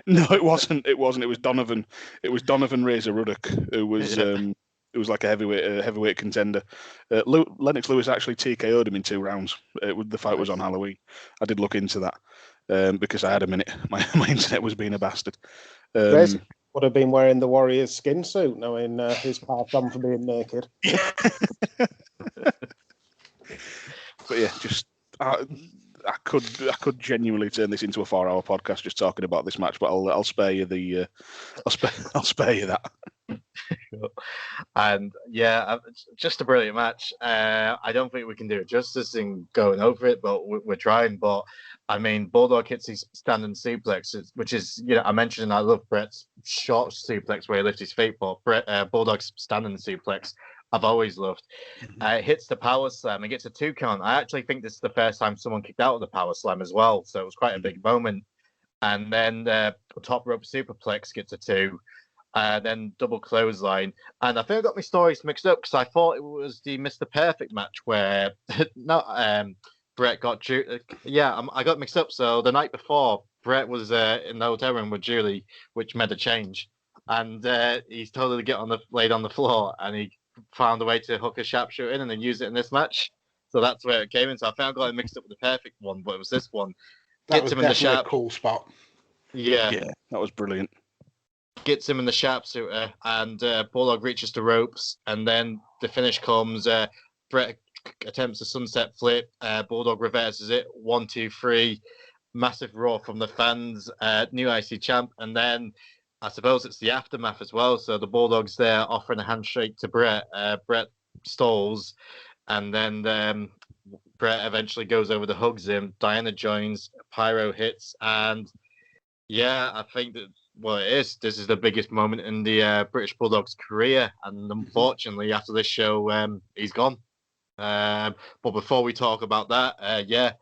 [SPEAKER 4] No, it wasn't. It was Donovan. It was Donovan Razor Ruddock, who was it was like a heavyweight contender. Lennox Lewis actually TKO'd him in 2 rounds. The fight was on Halloween. I did look into that because I had a minute. My internet was being a bastard.
[SPEAKER 6] Razor would have been wearing the Warrior's skin suit, knowing his path on for being naked.
[SPEAKER 4] But yeah, just I could genuinely turn this into a 4-hour podcast just talking about this match, but I'll spare you the I'll spare you that.
[SPEAKER 3] And just a brilliant match. I don't think we can do it justice in going over it, but we're trying. But I mean, Bulldog hits his standing suplex, which is, I mentioned I love Bret's short suplex where he lifts his feet, but Bulldog's standing suplex I've always loved. Hits the power slam and gets a 2 count. I actually think this is the first time someone kicked out of the power slam as well, so it was quite a big moment. And then top rope superplex gets a 2. Then double clothesline. And I think I got my stories mixed up because I thought it was the Mr. Perfect match where Bret got I got mixed up. So the night before, Bret was in the hotel room with Julie, which made a change. And he's told her to get laid on the floor, and he found a way to hook a sharpshooter in and then use it in this match. So that's where it came in. So I think I got it mixed up with the Perfect one, but it was this one.
[SPEAKER 5] That was definitely a cool spot.
[SPEAKER 4] Yeah, that was brilliant.
[SPEAKER 3] Gets him in the sharpshooter, and Bulldog reaches the ropes, and then the finish comes. Bret attempts a sunset flip. Bulldog reverses it. 1, 2, 3. Massive roar from the fans. New IC champ, and then I suppose it's the aftermath as well. So the Bulldog's there offering a handshake to Bret. Bret stalls, and then Bret eventually goes over to hugs him. Diana joins. Pyro hits, and I think that. Well, this is the biggest moment in the British Bulldog's career, and unfortunately, after this show, he's gone. But before we talk about that,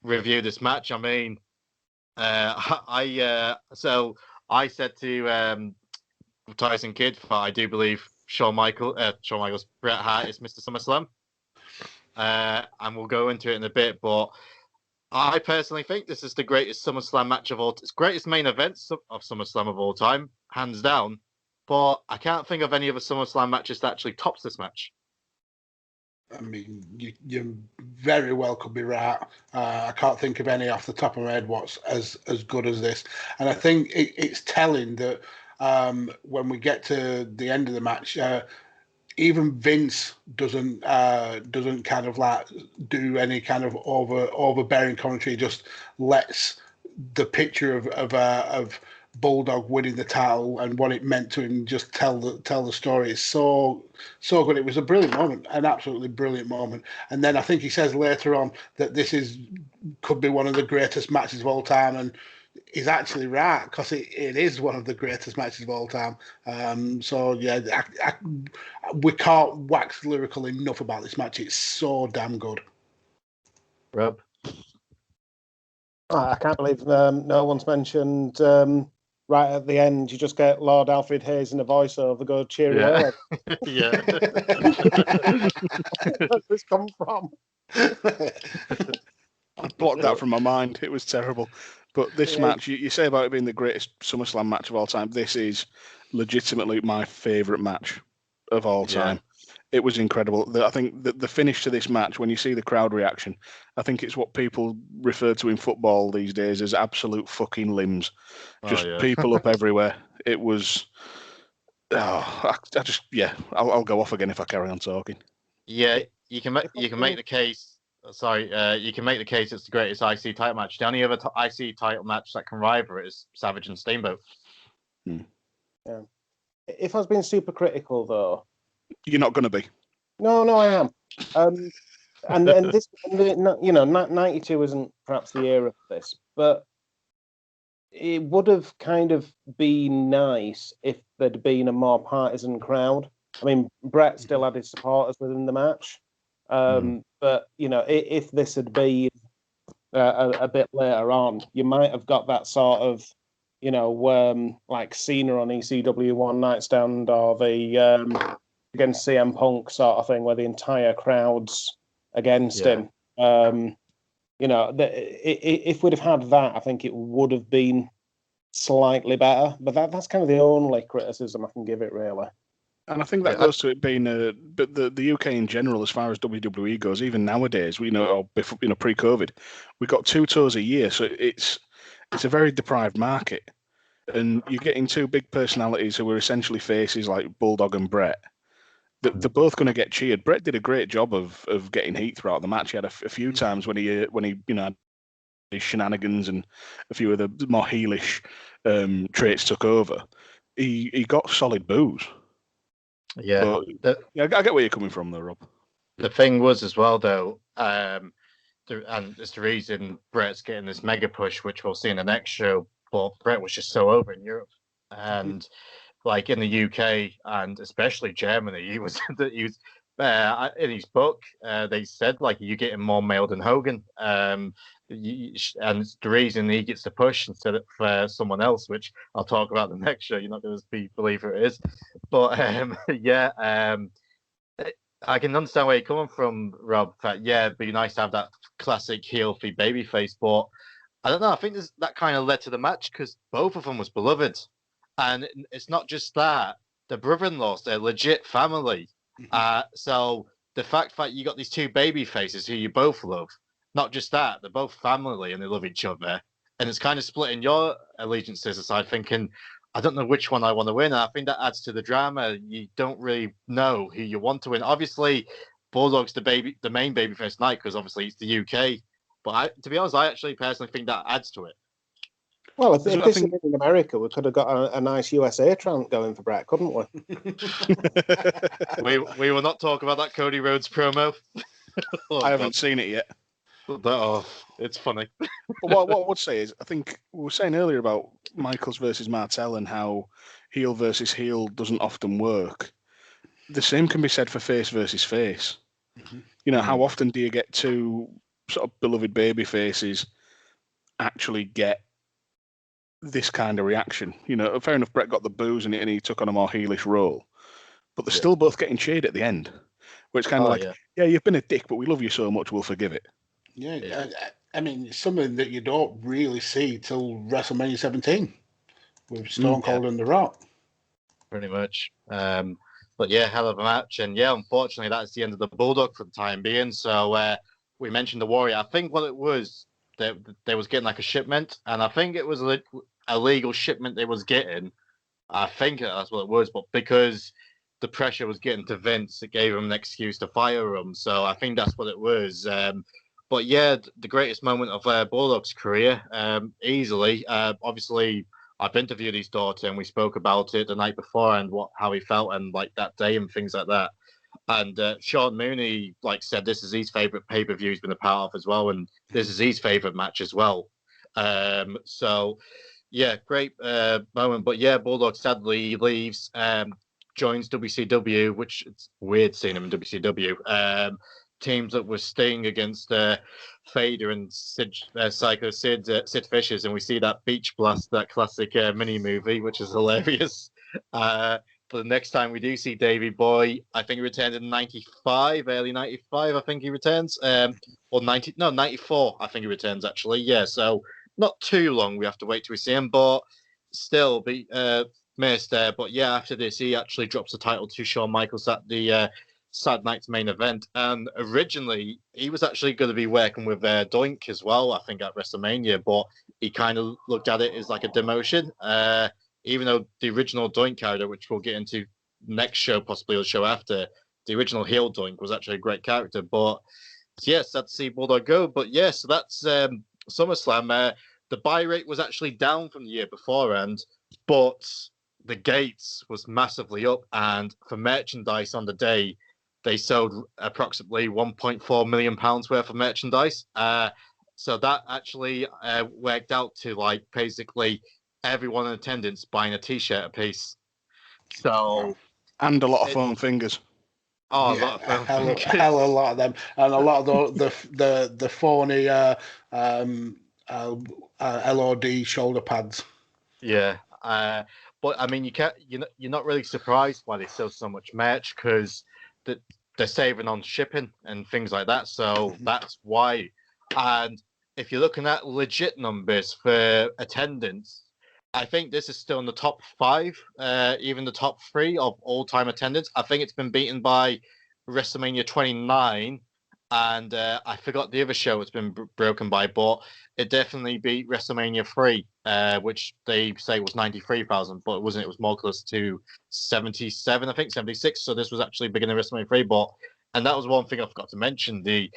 [SPEAKER 3] review this match. I mean, I said to Tyson Kidd that I do believe Shawn Michaels, Bret Hart is Mr. SummerSlam, and we'll go into it in a bit, but. I personally think this is the greatest SummerSlam match of all. It's greatest main event of SummerSlam of all time, hands down. But I can't think of any other SummerSlam matches that actually tops this match.
[SPEAKER 5] I mean, you very well could be right. I can't think of any off the top of my head what's as good as this. And I think it's telling that when we get to the end of the match, even Vince doesn't kind of like do any kind of overbearing commentary. Just lets the picture of Bulldog winning the title and what it meant to him just tell the story. It's so good. It was a brilliant moment, an absolutely brilliant moment. And then I think he says later on that could be one of the greatest matches of all time, and he's actually right, because it is one of the greatest matches of all time. So yeah, we can't wax lyrical enough about this match. It's so damn good.
[SPEAKER 3] Rob?
[SPEAKER 6] I can't believe no one's mentioned right at the end, you just get Lord Alfred Hayes in a voiceover go, cheerio.
[SPEAKER 3] Yeah.
[SPEAKER 6] Where's this come from?
[SPEAKER 4] I blocked that from my mind. It was terrible. But this match, you say about it being the greatest SummerSlam match of all time. This is legitimately my favourite match of all time. It was incredible. I think the finish to this match, when you see the crowd reaction, I think it's what people refer to in football these days as absolute fucking limbs. Just people up everywhere. It was... I'll go off again if I carry on talking.
[SPEAKER 3] Yeah, you can make the case... you can make the case it's the greatest IC title match. The only other IC title match that can rival it is Savage and Steamboat.
[SPEAKER 6] Yeah. If I was being super critical, though...
[SPEAKER 4] You're not going to be.
[SPEAKER 6] No, I am. And this, 92 isn't perhaps the era for this, but it would have kind of been nice if there'd been a more partisan crowd. I mean, Bret still had his supporters within the match, but if this had been a bit later on, you might have got that sort of, like Cena on ECW One Night Stand, or the against CM Punk sort of thing, where the entire crowd's against him. If we'd have had that, I think it would have been slightly better. But that's kind of the only criticism I can give it, really.
[SPEAKER 4] And I think that goes to it being, but the UK in general, as far as WWE goes, even nowadays, or before, pre-COVID, we got 2 tours a year, so it's a very deprived market, and you're getting 2 big personalities who are essentially faces like Bulldog and Bret. They're both going to get cheered. Bret did a great job of getting heat throughout the match. He had a few times when he had his shenanigans and a few of the more heelish traits took over. He got solid boos.
[SPEAKER 3] Yeah,
[SPEAKER 4] but, I get where you're coming from, though, Rob.
[SPEAKER 3] The thing was as well, though, and it's the reason Bret's getting this mega push, which we'll see in the next show. But Bret was just so over in Europe, and like in the UK and especially Germany, he was in his book. They said like you're getting more mail than Hogan, and the reason he gets the push instead of someone else, which I'll talk about the next show. You're not going to believe who it is, but I can understand where you're coming from, Rob. That it'd be nice to have that classic heel-free babyface, but I don't know. I think that kind of led to the match because both of them was beloved. And it's not just that. The brother-in-laws, they're legit family. So the fact that you got these 2 baby faces who you both love, not just that, they're both family and they love each other. And it's kind of splitting your allegiances aside, thinking, I don't know which one I want to win. And I think that adds to the drama. You don't really know who you want to win. Obviously, Bulldog's the main babyface night because obviously it's the UK. But to be honest, I actually personally think that adds to it.
[SPEAKER 6] Well, if this had been in America, we could have got a nice USA chant going for Bret, couldn't we?
[SPEAKER 3] we will not talk about that Cody Rhodes promo.
[SPEAKER 4] I haven't seen it yet.
[SPEAKER 3] It's funny.
[SPEAKER 4] But what I would say is, I think we were saying earlier about Michaels versus Martel and how heel versus heel doesn't often work. The same can be said for face versus face. How often do you get 2 sort of beloved baby faces actually get this kind of reaction? Fair enough, Bret got the boos and he took on a more heelish role, but they're still both getting cheered at the end, where it's kind of you've been a dick, but we love you so much, we'll forgive it.
[SPEAKER 5] I mean, it's something that you don't really see till WrestleMania 17 with Stone Cold and The Rock.
[SPEAKER 3] Pretty much. But hell of a match. And unfortunately, that's the end of the Bulldog for the time being. So we mentioned the Warrior. I think what it was, they was getting like a shipment, and I think it was a legal shipment they was getting. I think that's what it was, but because the pressure was getting to Vince. It gave him an excuse to fire him. So I think that's what it was. But yeah, the greatest moment of Bulldog's career, easily. Obviously, I've interviewed his daughter and we spoke about it the night before and how he felt and like that day and things like that. And Sean Mooney said this is his favorite pay-per-view he's been a part of as well, and this is his favorite match as well. So yeah, great moment. But yeah, Bulldog sadly leaves, joins WCW, which it's weird seeing him in WCW. Teams up with Sting against Fader and Psycho Sid Vicious, and we see that Beach Blast, that classic mini movie, which is hilarious. For the next time we do see Davey Boy, I think he returns in '95, early '95. I think he returns, or 94. I think he returns actually. Yeah, so not too long. We have to wait till we see him, but still be missed there. But yeah, after this, he actually drops the title to Shawn Michaels at the Sad Night's main event. And originally, he was actually going to be working with Doink as well, I think, at WrestleMania, but he kind of looked at it as like a demotion. Even though the original Doink character, which we'll get into next show, possibly the show after, the original heel Doink was actually a great character. But yes, sad to see Bulldog go. But yes, so that's SummerSlam. The buy rate was actually down from the year beforehand, but the gates was massively up. And for merchandise on the day, they sold approximately £1.4 million worth of merchandise. So that actually worked out to basically everyone in attendance buying a T-shirt a piece. So
[SPEAKER 4] and a lot of foam fingers.
[SPEAKER 3] Oh,
[SPEAKER 5] yeah,
[SPEAKER 3] a lot of foam fingers.
[SPEAKER 5] Hell, a lot of them, and a lot of the phony LOD shoulder pads.
[SPEAKER 3] Yeah, but I mean, you're not really surprised why they sell so much merch because they're saving on shipping and things like that. So that's why. And if you're looking at legit numbers for attendance, I think this is still in the top 5, even the top 3 of all-time attendance. I think it's been beaten by WrestleMania 29, and I forgot the other show it's been broken by, but it definitely beat WrestleMania 3, which they say was 93,000, but it wasn't. It was more close to 77, I think, 76. So this was actually bigger than WrestleMania 3, and that was one thing I forgot to mention, the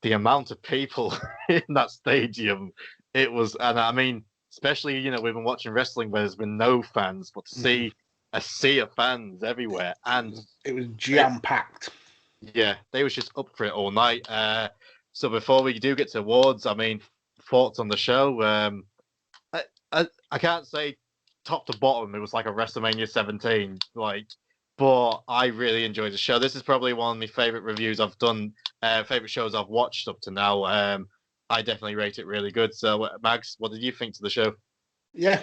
[SPEAKER 3] amount of people in that stadium. It was, and I mean, especially, we've been watching wrestling where there's been no fans, but to see a sea of fans everywhere. And
[SPEAKER 5] it was jam-packed.
[SPEAKER 3] Yeah, they was just up for it all night. So before we do get to awards, I mean, thoughts on the show. I can't say top to bottom, it was like a WrestleMania 17, but I really enjoyed the show. This is probably one of my favorite reviews I've done, favorite shows I've watched up to now. I definitely rate it really good. So, Mags, what did you think to the show?
[SPEAKER 5] Yeah,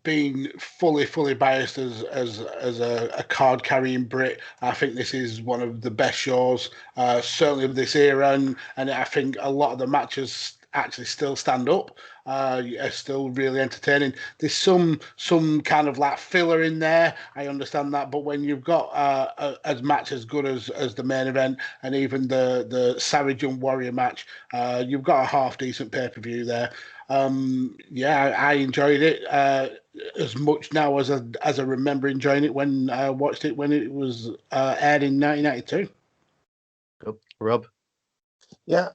[SPEAKER 5] being fully biased as a card carrying Brit, I think this is one of the best shows, certainly of this era, and I think a lot of the matches actually still stand up, are still really entertaining. There's some kind of filler in there, I understand that, but when you've got a match as good as the main event and even the Savage and Warrior match, you've got a half decent pay-per-view there. Yeah, I enjoyed it as much now as I remember enjoying it when I watched it when it was aired in 1992.
[SPEAKER 3] Rob?
[SPEAKER 6] Yeah,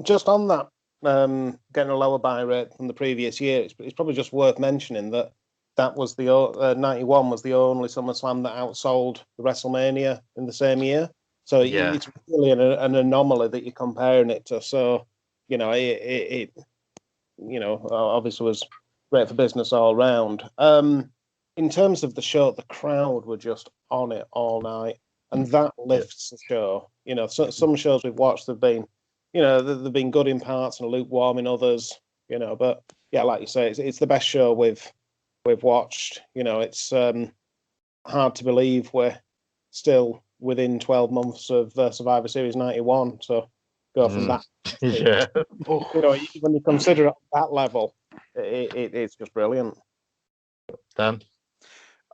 [SPEAKER 6] just on that, getting a lower buy rate than the previous year, it's probably just worth mentioning that was the 91 was the only SummerSlam that outsold the WrestleMania in the same year. So
[SPEAKER 3] yeah,
[SPEAKER 6] it's really an anomaly that you're comparing it to. So it obviously was great for business all round. In terms of the show, the crowd were just on it all night, and that lifts the show. So some shows we've watched have been, they've been good in parts and lukewarm in others. But yeah, like you say, it's the best show we've watched. It's hard to believe we're still within 12 months of Survivor Series 91. So go from that.
[SPEAKER 3] Yeah.
[SPEAKER 6] When you consider it at that level, it's just brilliant.
[SPEAKER 3] Dan?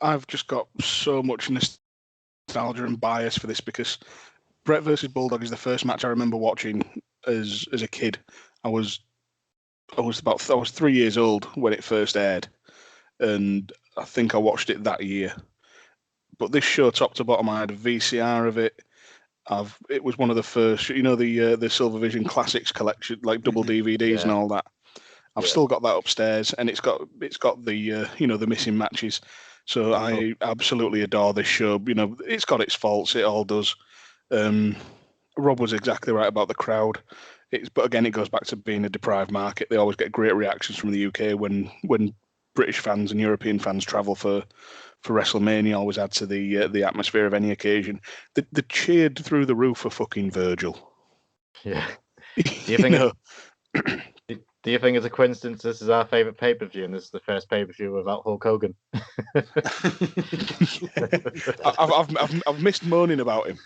[SPEAKER 4] I've just got so much nostalgia and bias for this because Bret versus Bulldog is the first match I remember watching as a kid. I was 3 years old when it first aired, and I think I watched it that year. But this show, top to bottom, I had a VCR of it. It was one of the first, the Silvervision Classics collection, like double DVDs and all that. I've still got that upstairs, and it's got the the missing matches. So I absolutely adore this show. It's got its faults. It all does. Rob was exactly right about the crowd. But again, it goes back to being a deprived market. They always get great reactions from the UK when British fans and European fans travel for WrestleMania. Always add to the atmosphere of any occasion. They cheered through the roof for fucking Virgil.
[SPEAKER 3] Yeah. Do you think? Do you think it's a coincidence this is our favourite pay-per-view and this is the first pay-per-view without Hulk Hogan?
[SPEAKER 4] I've missed moaning about him.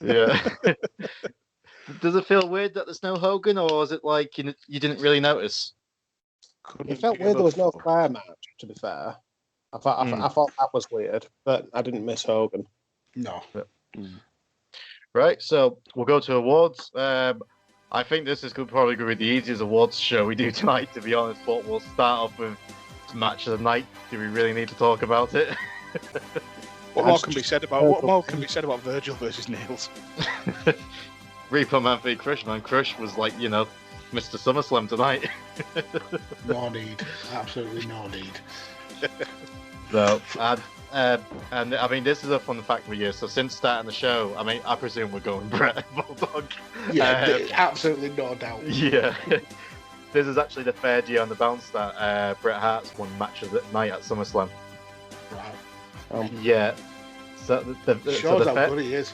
[SPEAKER 3] Yeah. Does it feel weird that there's no Hogan, or is it like you didn't really notice?
[SPEAKER 6] It felt weird there was no Flair match, to be fair. I thought that was weird, but I didn't miss Hogan.
[SPEAKER 5] No.
[SPEAKER 3] Right, so we'll go to awards. I think this is probably going to be the easiest awards show we do tonight, to be honest, but we'll start off with match of the night. Do we really need to talk about it?
[SPEAKER 4] What more can be said about Virgil versus Nails?
[SPEAKER 3] Repo Man v Crush, man. Crush was like, Mr. SummerSlam tonight.
[SPEAKER 5] No need. Absolutely no need.
[SPEAKER 3] So, and I mean, this is a fun fact for you. So, since starting the show, I mean, I presume we're going Bret Bulldog.
[SPEAKER 5] Yeah, absolutely no doubt.
[SPEAKER 3] Yeah. This is actually the third year on the bounce that Bret Hart's won match of the night at SummerSlam.
[SPEAKER 5] Wow.
[SPEAKER 3] Yeah. So
[SPEAKER 5] shows how good he is.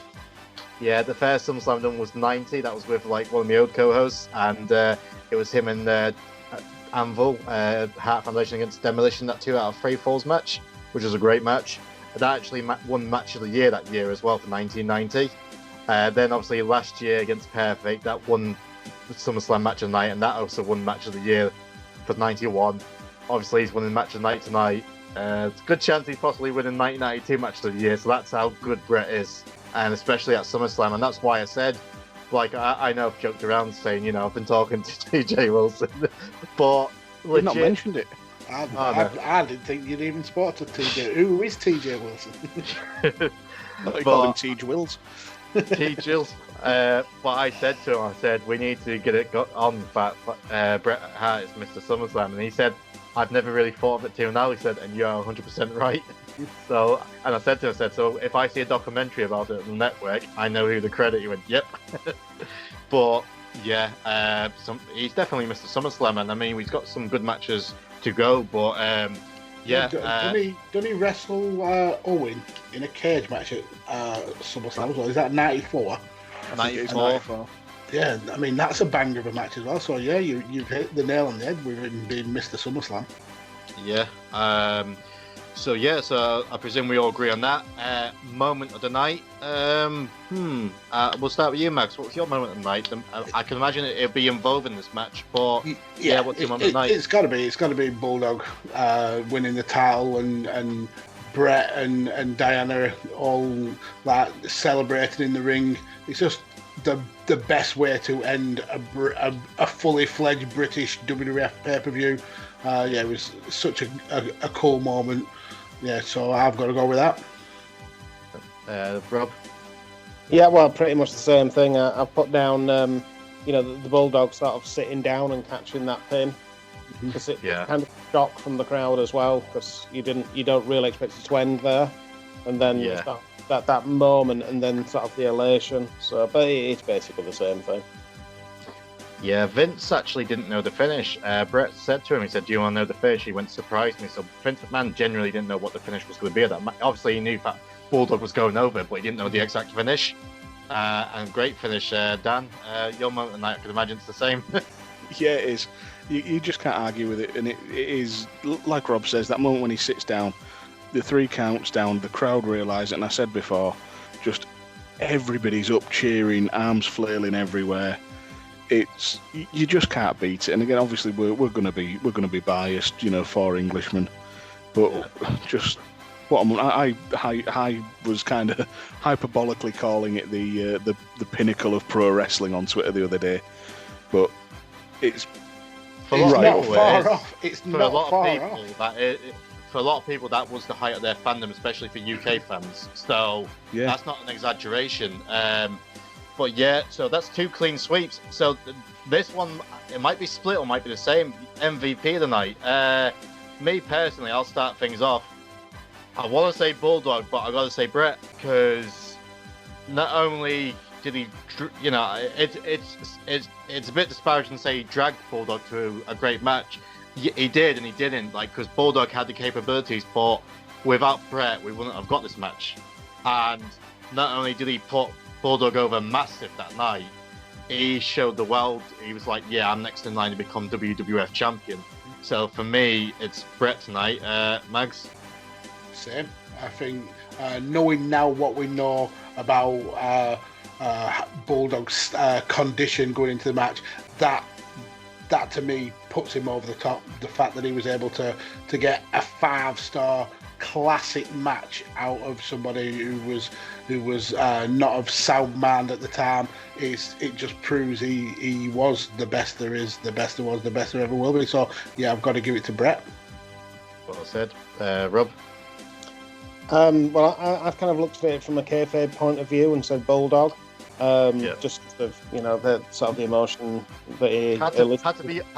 [SPEAKER 3] Yeah, the first SummerSlam done was 90. That was with like one of my old co-hosts, and it was him and Anvil, Hart Foundation against Demolition, that 2 out of 3 falls match, which was a great match. That actually won match of the year that year as well for 1990. Then obviously last year against Perfect, that won the SummerSlam match of the night, and that also won match of the year for 91. Obviously he's winning match of the night tonight. It's a good chance he's possibly winning 1992 match of the year, so that's how good Bret is, and especially at SummerSlam. And that's why I said, like, I know I've joked around saying, I've been talking to TJ Wilson, but
[SPEAKER 4] you've not mentioned it.
[SPEAKER 5] I didn't think you'd even spotted TJ. Who is TJ Wilson?
[SPEAKER 4] I call him TJ Wills.
[SPEAKER 3] TJ Wills. But I said to him, we need to get it on the fact Bret Hart is Mr. SummerSlam, and he said, I've never really thought of it till now. He said, and you're 100% right. So, and I said to him, so if I see a documentary about it on the network, I know who the credit. He went, yep. But yeah, he's definitely Mr. SummerSlam, and I mean, he's got some good matches to go. But yeah,
[SPEAKER 5] didn't he wrestle Owen in a cage match at SummerSlam as well? Is that 94?
[SPEAKER 3] 94.
[SPEAKER 5] Yeah, I mean, that's a banger of a match as well. So yeah, you've hit the nail on the head with him being Mr. SummerSlam.
[SPEAKER 3] Yeah. So I presume we all agree on that. Moment of the night. We'll start with you, Max. What's your moment of the night? I can imagine it'll be involved in this match, but yeah, what's your moment of the night?
[SPEAKER 5] It's got to be Bulldog winning the title, and Bret and Diana all like celebrating in the ring. It's just the best way to end a fully fledged British WWF pay-per-view. It was such a cool moment. Yeah, so I've got to go with that.
[SPEAKER 3] Rob?
[SPEAKER 6] Yeah, well, pretty much the same thing. I put down, the Bulldog sort of sitting down and catching that pin. Because it kind of shocked from the crowd as well, because you don't really expect it to end there. And then that moment, and then sort of the elation. So, but it's basically the same thing.
[SPEAKER 3] Yeah, Vince actually didn't know the finish. Bret said to him, he said, do you want to know the finish? He went, surprised me. So Vince McMahon generally didn't know what the finish was going to be. Obviously, he knew that Bulldog was going over, but he didn't know the exact finish. And great finish, Dan. Your moment of the night, I can imagine it's the same.
[SPEAKER 4] Yeah, it is. You just can't argue with it. And it is, like Rob says, that moment when he sits down, the 3 counts down, the crowd realise it. And I said before, just everybody's up cheering, arms flailing everywhere. You just can't beat it. And again, obviously, we're going to be biased, for Englishmen. But just what I was kind of hyperbolically calling it the pinnacle of pro wrestling on Twitter the other day. But it's
[SPEAKER 5] not far off. It's not far off.
[SPEAKER 3] for a lot of people, that was the height of their fandom, especially for UK fans. So that's not an exaggeration. But yeah, so that's 2 clean sweeps. So this one, it might be split or might be the same. MVP of the night. Me personally, I'll start things off. I want to say Bulldog, but I got to say Bret, because not only did he, it's a bit disparaging to say he dragged Bulldog to a great match. He did and he didn't, because Bulldog had the capabilities, but without Bret, we wouldn't have got this match. And not only did he put Bulldog over massive that night, he showed the world, he was like, yeah, I'm next in line to become WWF champion. So for me, it's Bret tonight. Mags?
[SPEAKER 5] Same. I think knowing now what we know about Bulldog's condition going into the match, that to me puts him over the top. The fact that he was able to get a 5-star classic match out of somebody who was not of sound mind at the time, it just proves he was the best there is, the best there was, the best there ever will be. So yeah, I've got to give it to Bret.
[SPEAKER 3] Well said. Rob?
[SPEAKER 6] Well, I've kind of looked at it from a kayfabe point of view and said Bulldog. Just the the sort of the emotion that he
[SPEAKER 3] had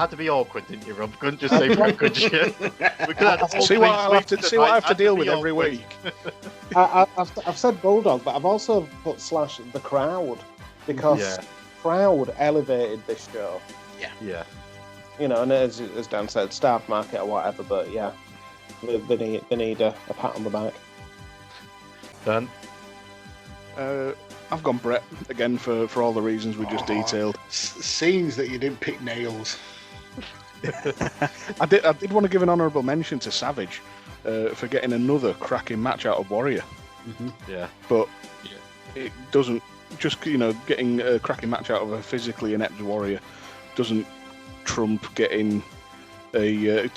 [SPEAKER 3] to be awkward, didn't you, Rob? Couldn't just say Bret, could you? We could have
[SPEAKER 4] see what I have to deal with every week.
[SPEAKER 6] I've said Bulldog, but I've also put slash the crowd, because crowd elevated this show.
[SPEAKER 3] Yeah.
[SPEAKER 6] And as Dan said, staff market or whatever, but yeah, they need a pat on the back.
[SPEAKER 3] Dan?
[SPEAKER 4] I've gone Bret again for all the reasons we just detailed.
[SPEAKER 5] Scenes that you didn't pick nails.
[SPEAKER 4] I did want to give an honourable mention to Savage for getting another cracking match out of Warrior.
[SPEAKER 5] Mm-hmm.
[SPEAKER 3] Yeah,
[SPEAKER 4] but it doesn't just getting a cracking match out of a physically inept Warrior doesn't trump getting a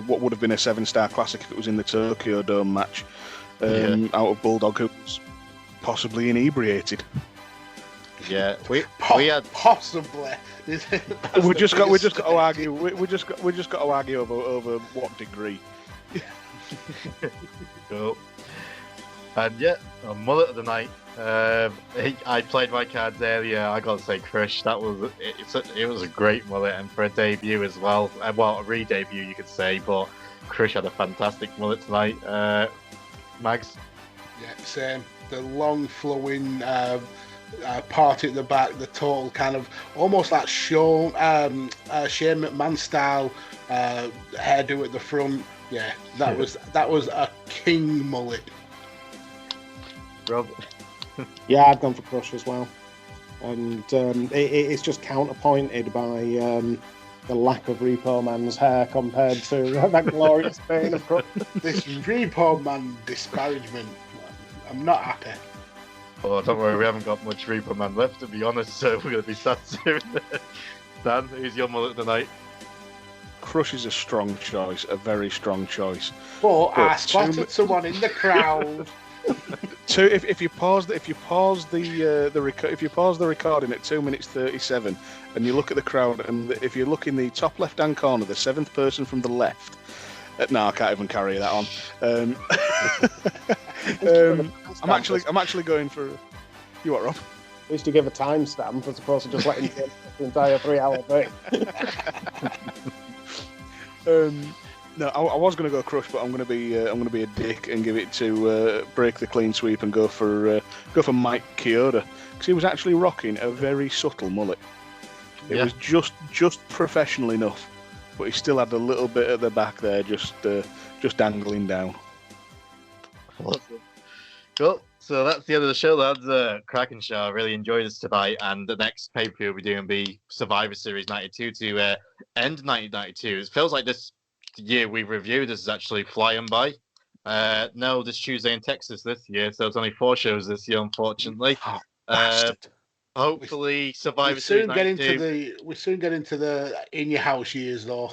[SPEAKER 4] what would have been a 7-star classic if it was in the Tokyo Dome match out of Bulldog, who was possibly inebriated.
[SPEAKER 3] Yeah, we had
[SPEAKER 5] possibly.
[SPEAKER 4] we just got to argue. We just got to argue over what degree.
[SPEAKER 3] Cool. And a mullet of the night. I played my cards earlier. I got to say, Krish, it was a great mullet, and for a debut as well. Well, a re-debut you could say, but Krish had a fantastic mullet tonight. Mags? Yeah,
[SPEAKER 5] same. The long flowing part at the back, the total kind of almost like Shane McMahon style hairdo at the front. Yeah, that was a king mullet.
[SPEAKER 3] Rob?
[SPEAKER 6] Yeah, I've gone for Crush as well, and it's just counterpointed by the lack of Repo Man's hair compared to that glorious vein of Crush.
[SPEAKER 5] This Repo Man disparagement, I'm not happy.
[SPEAKER 3] Oh, don't worry, we haven't got much Repo Man left, to be honest, so we're going to be sad soon. Dan, who's your mullet tonight?
[SPEAKER 4] Crush is a strong choice, a very strong choice.
[SPEAKER 5] But I spotted someone in the crowd.
[SPEAKER 4] If you pause the recording at 2 minutes 37, and you look at the crowd, and if you look in the top left-hand corner, the 7th person from the left. No, I can't even carry that on. I'm actually going for. You what, Rob?
[SPEAKER 6] We used to give a timestamp as opposed to just letting you get the entire 3-hour break.
[SPEAKER 4] No, I was going to go Crush, but I'm going to be a dick and give it to break the clean sweep and go for Mike Chioda, because he was actually rocking a very subtle mullet. It was just professional enough, but he still had a little bit at the back there, just dangling down.
[SPEAKER 3] Awesome. Cool. So that's the end of the show, lads. Cracking show. I really enjoyed this tonight. And the next pay-per-view we'll be doing will be Survivor Series 92 to end 1992. It feels like this year we've reviewed this is actually flying by. No, this Tuesday in Texas this year, so it's only 4 shows this year, unfortunately. Hopefully, Survivor Series 92.
[SPEAKER 5] We soon get into the in your house years, though.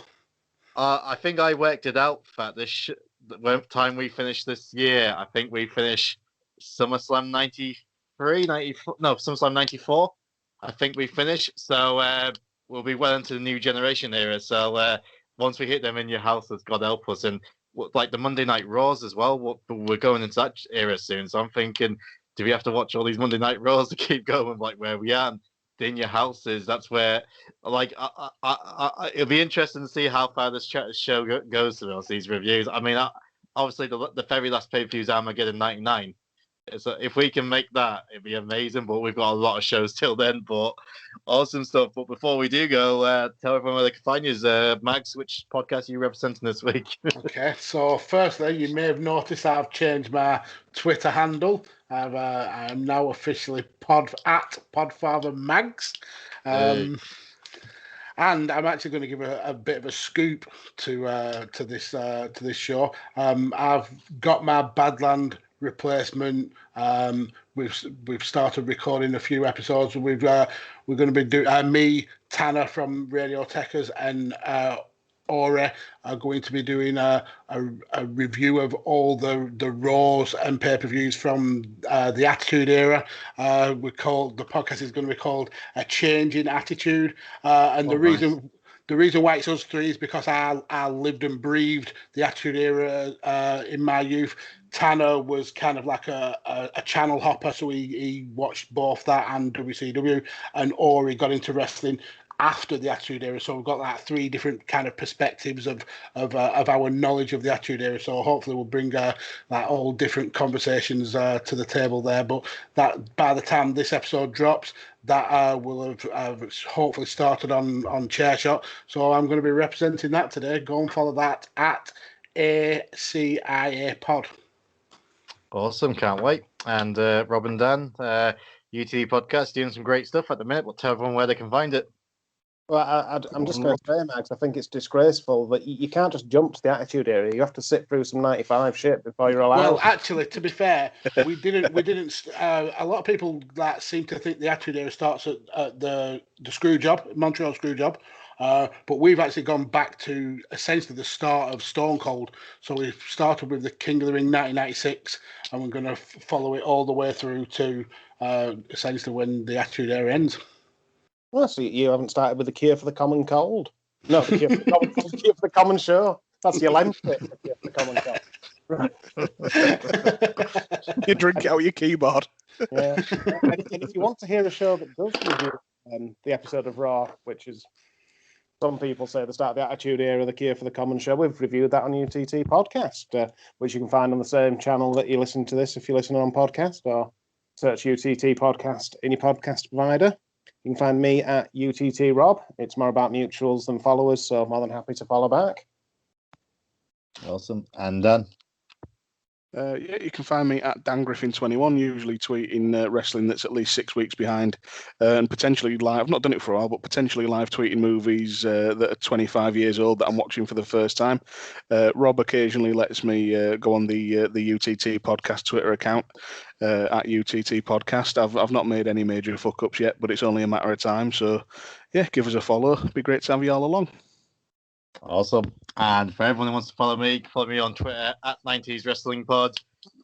[SPEAKER 3] I think I worked it out. For this time we finish this year, I think we finish SummerSlam 93, 94. No, SummerSlam 94. I think we finish. So we'll be well into the new generation era. So once we hit them in your house, as God help us, and like the Monday Night Raws as well. We're going into that era soon, so I'm thinking, do we have to watch all these Monday Night Raws to keep going like where we are? And in your houses, that's where, like, it'll be interesting to see how far this show goes through these reviews. I mean, obviously the very last pay-per-view is Armageddon 99. So if we can make that, it'd be amazing. But we've got a lot of shows till then. But awesome stuff. But before we do go, tell everyone where they can find you. Max, which podcast are you representing this week?
[SPEAKER 5] Okay, so firstly, you may have noticed I've changed my Twitter handle. I am now officially at Podfather Mags. And I'm actually going to give a bit of a scoop to this show. I've got my Badland replacement. We've started recording a few episodes. We're going to be doing me, Tanner from Radio Techers, and Ore are going to be doing a review of all the Raws and pay-per-views from the Attitude Era. The podcast is going to be called A Change in Attitude, and the reason why it's us three is because I lived and breathed the Attitude Era in my youth. Tanner was kind of like a channel hopper, so he watched both that and WCW, and Ori got into wrestling after the Attitude Era. So we've got like three different kind of perspectives of our knowledge of the Attitude Era. So hopefully we'll bring like all different conversations to the table there. But that by the time this episode drops, that will have hopefully started on Chairshot. So I'm going to be representing that today. Go and follow that at ACIA Pod.
[SPEAKER 3] Awesome, can't wait. And Rob and Dan, UTD Podcast, doing some great stuff at the minute. But tell everyone where they can find it.
[SPEAKER 6] Well, I'm just going to say, Max, I think it's disgraceful that you can't just jump to the Attitude Era. You have to sit through some 95 shit before you're allowed.
[SPEAKER 5] Well, actually, to be fair, we didn't. A lot of people seem to think the Attitude Era starts at the Screwjob, Montreal Screwjob. But we've actually gone back to essentially the start of Stone Cold. So we've started with the King of the Ring 1996, and we're going to follow it all the way through to essentially when the Attitude Era ends.
[SPEAKER 6] Well, so you haven't started with the Cure for the Common Cold? No, the Cure for the Common Show. That's your length bit, the Cure for the Common Cold. Right.
[SPEAKER 4] You drink out your keyboard.
[SPEAKER 6] Yeah. And if you want to hear a show that does review the episode of Raw, which is, some people say, the start of the Attitude Era, the Cure for the Common Show, we've reviewed that on UTT Podcast, which you can find on the same channel that you listen to this if you're listening on podcast, or search UTT Podcast in your podcast provider. You can find me at UTT Rob. It's more about mutuals than followers, so more than happy to follow back.
[SPEAKER 3] Awesome. And Dan?
[SPEAKER 4] You can find me at Dan Griffin21, usually tweeting wrestling that's at least 6 weeks behind, and potentially live. I've not done it for a while, but potentially live tweeting movies that are 25 years old that I'm watching for the first time. Rob occasionally lets me go on the UTT Podcast Twitter account at UTT Podcast. I've not made any major fuck ups yet, but it's only a matter of time. So yeah, give us a follow. It'd be great to have you all along.
[SPEAKER 3] Awesome. And for everyone who wants to follow me on Twitter at 90s Wrestling Pod.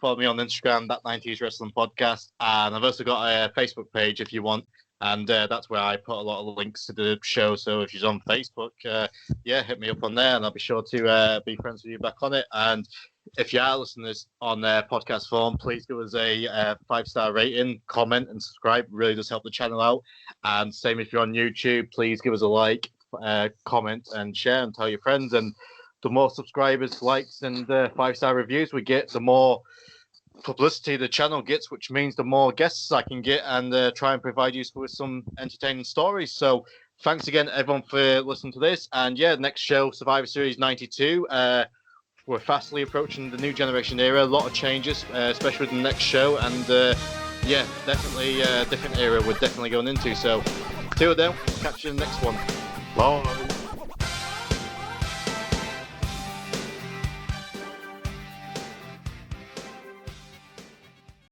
[SPEAKER 3] Follow me on Instagram, that 90s Wrestling Podcast. And I've also got a Facebook page if you want. And that's where I put a lot of links to the show. So if you're on Facebook, hit me up on there and I'll be sure to be friends with you back on it. And if you are listening to this on podcast form, please give us a 5-star rating, comment and subscribe. It really does help the channel out. And same if you're on YouTube, please give us a like. Comment and share and tell your friends, and the more subscribers, likes and 5-star reviews we get, the more publicity the channel gets, which means the more guests I can get and try and provide you with some entertaining stories. So thanks again everyone for listening to this, and next show, Survivor Series 92. We're fastly approaching the new generation era, a lot of changes, especially with the next show, and definitely a different era we're definitely going into. So till then, we'll catch you in the next one. Bye.